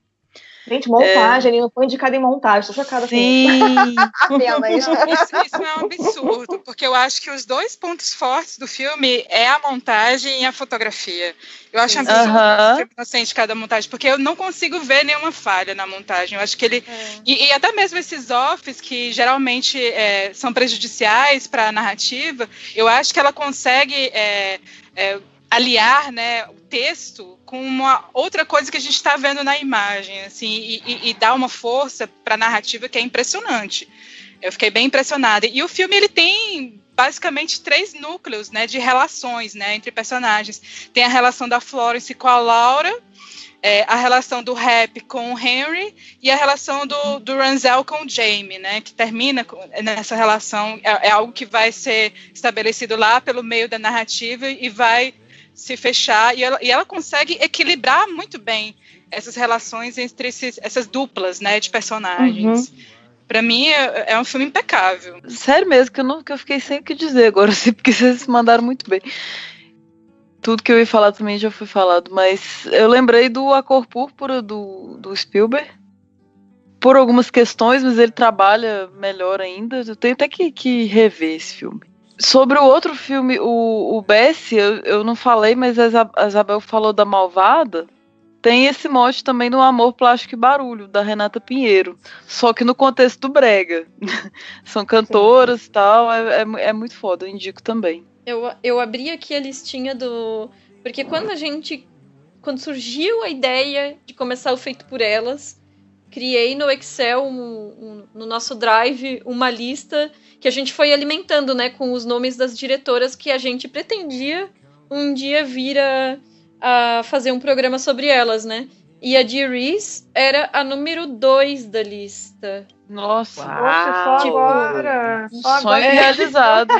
Gente, montagem, ele não foi indicado em montagem, tô chocada. Sim. Apenas. Isso é um absurdo, porque eu acho que os 2 pontos fortes do filme é a montagem e a fotografia. Eu acho absurdo o filme não ser indicado a montagem, porque eu não consigo ver nenhuma falha na montagem. Eu acho que ele... E até mesmo esses offs, que geralmente são prejudiciais para a narrativa, eu acho que ela consegue... aliar, né, o texto com uma outra coisa que a gente está vendo na imagem, assim, e dar uma força para a narrativa que é impressionante. Eu fiquei bem impressionada. E o filme, ele tem basicamente 3 núcleos, né, de relações, né, entre personagens. Tem a relação da Florence com a Laura, a relação do Rap com o Henry e a relação do Ranzel com o Jamie, né, que termina nessa relação, é algo que vai ser estabelecido lá pelo meio da narrativa e vai se fechar, e ela consegue equilibrar muito bem essas relações entre essas duplas, né, de personagens. Pra mim é um filme impecável. Sério mesmo, que eu fiquei sem o que dizer agora, assim, porque vocês mandaram muito bem. Tudo que eu ia falar também já foi falado, mas eu lembrei do A Cor Púrpura do Spielberg, por algumas questões, mas ele trabalha melhor ainda. Eu tenho até que rever esse filme. Sobre o outro filme, o Bessie, eu não falei, mas a Isabel falou da Malvada. Tem esse mote também no Amor, Plástico e Barulho, da Renata Pinheiro. Só que no contexto do brega. São cantoras e tal, é muito foda, eu indico também. Eu abri aqui a listinha do... Porque quando surgiu a ideia de começar o Feito por Elas, criei no Excel, no nosso Drive, uma lista que a gente foi alimentando, né, com os nomes das diretoras que a gente pretendia um dia vir a fazer um programa sobre elas, né? E a Dee Rees era a número 2 da lista. Nossa, só agora. Sonho realizado.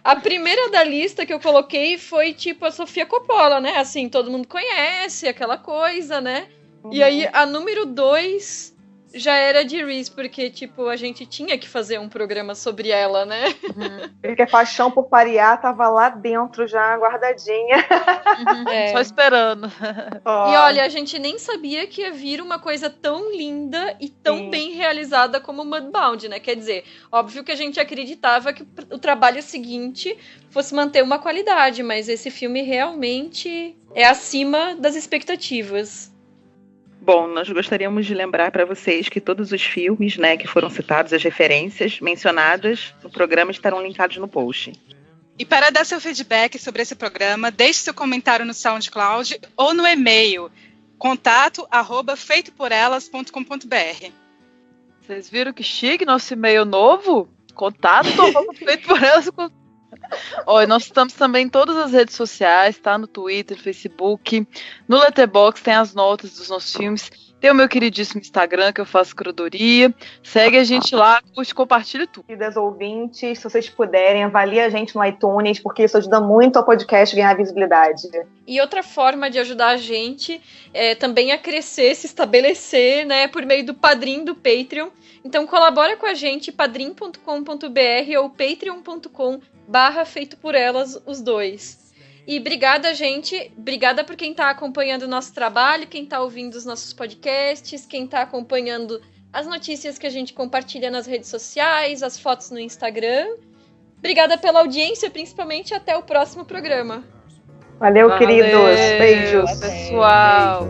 A primeira da lista que eu coloquei foi, tipo, a Sofia Coppola, né? Assim, todo mundo conhece, aquela coisa, né? E aí, a número 2 já era de Reese, porque, tipo, a gente tinha que fazer um programa sobre ela, né? Porque a paixão por parear tava lá dentro já, guardadinha. Só esperando. E olha, a gente nem sabia que ia vir uma coisa tão linda e tão bem realizada como Mudbound, né? Quer dizer, óbvio que a gente acreditava que o trabalho seguinte fosse manter uma qualidade, mas esse filme realmente é acima das expectativas. Bom, nós gostaríamos de lembrar para vocês que todos os filmes, né, que foram citados, as referências mencionadas no programa estarão linkados no post. E para dar seu feedback sobre esse programa, deixe seu comentário no SoundCloud ou no e-mail contato@feitoporelas.com.br. Vocês viram que chique nosso e-mail novo? Contato@feitoporelas.com.br. Olha, nós estamos também em todas as redes sociais, tá? No Twitter, Facebook, no Letterboxd tem as notas dos nossos filmes, tem o meu queridíssimo Instagram, que eu faço curadoria. Segue a gente lá, curte, compartilha tudo. Queridas ouvintes, se vocês puderem, avalie a gente no iTunes, porque isso ajuda muito ao podcast ganhar visibilidade. E outra forma de ajudar a gente é também a crescer, se estabelecer, né, por meio do Padrim, do Patreon. Então colabora com a gente, padrim.com.br ou patreon.com/feito por elas, os dois. E obrigada, gente. Obrigada por quem está acompanhando o nosso trabalho, quem está ouvindo os nossos podcasts, quem está acompanhando as notícias que a gente compartilha nas redes sociais, as fotos no Instagram. Obrigada pela audiência, principalmente. Até o próximo programa. Valeu, queridos. Beijos. Pessoal.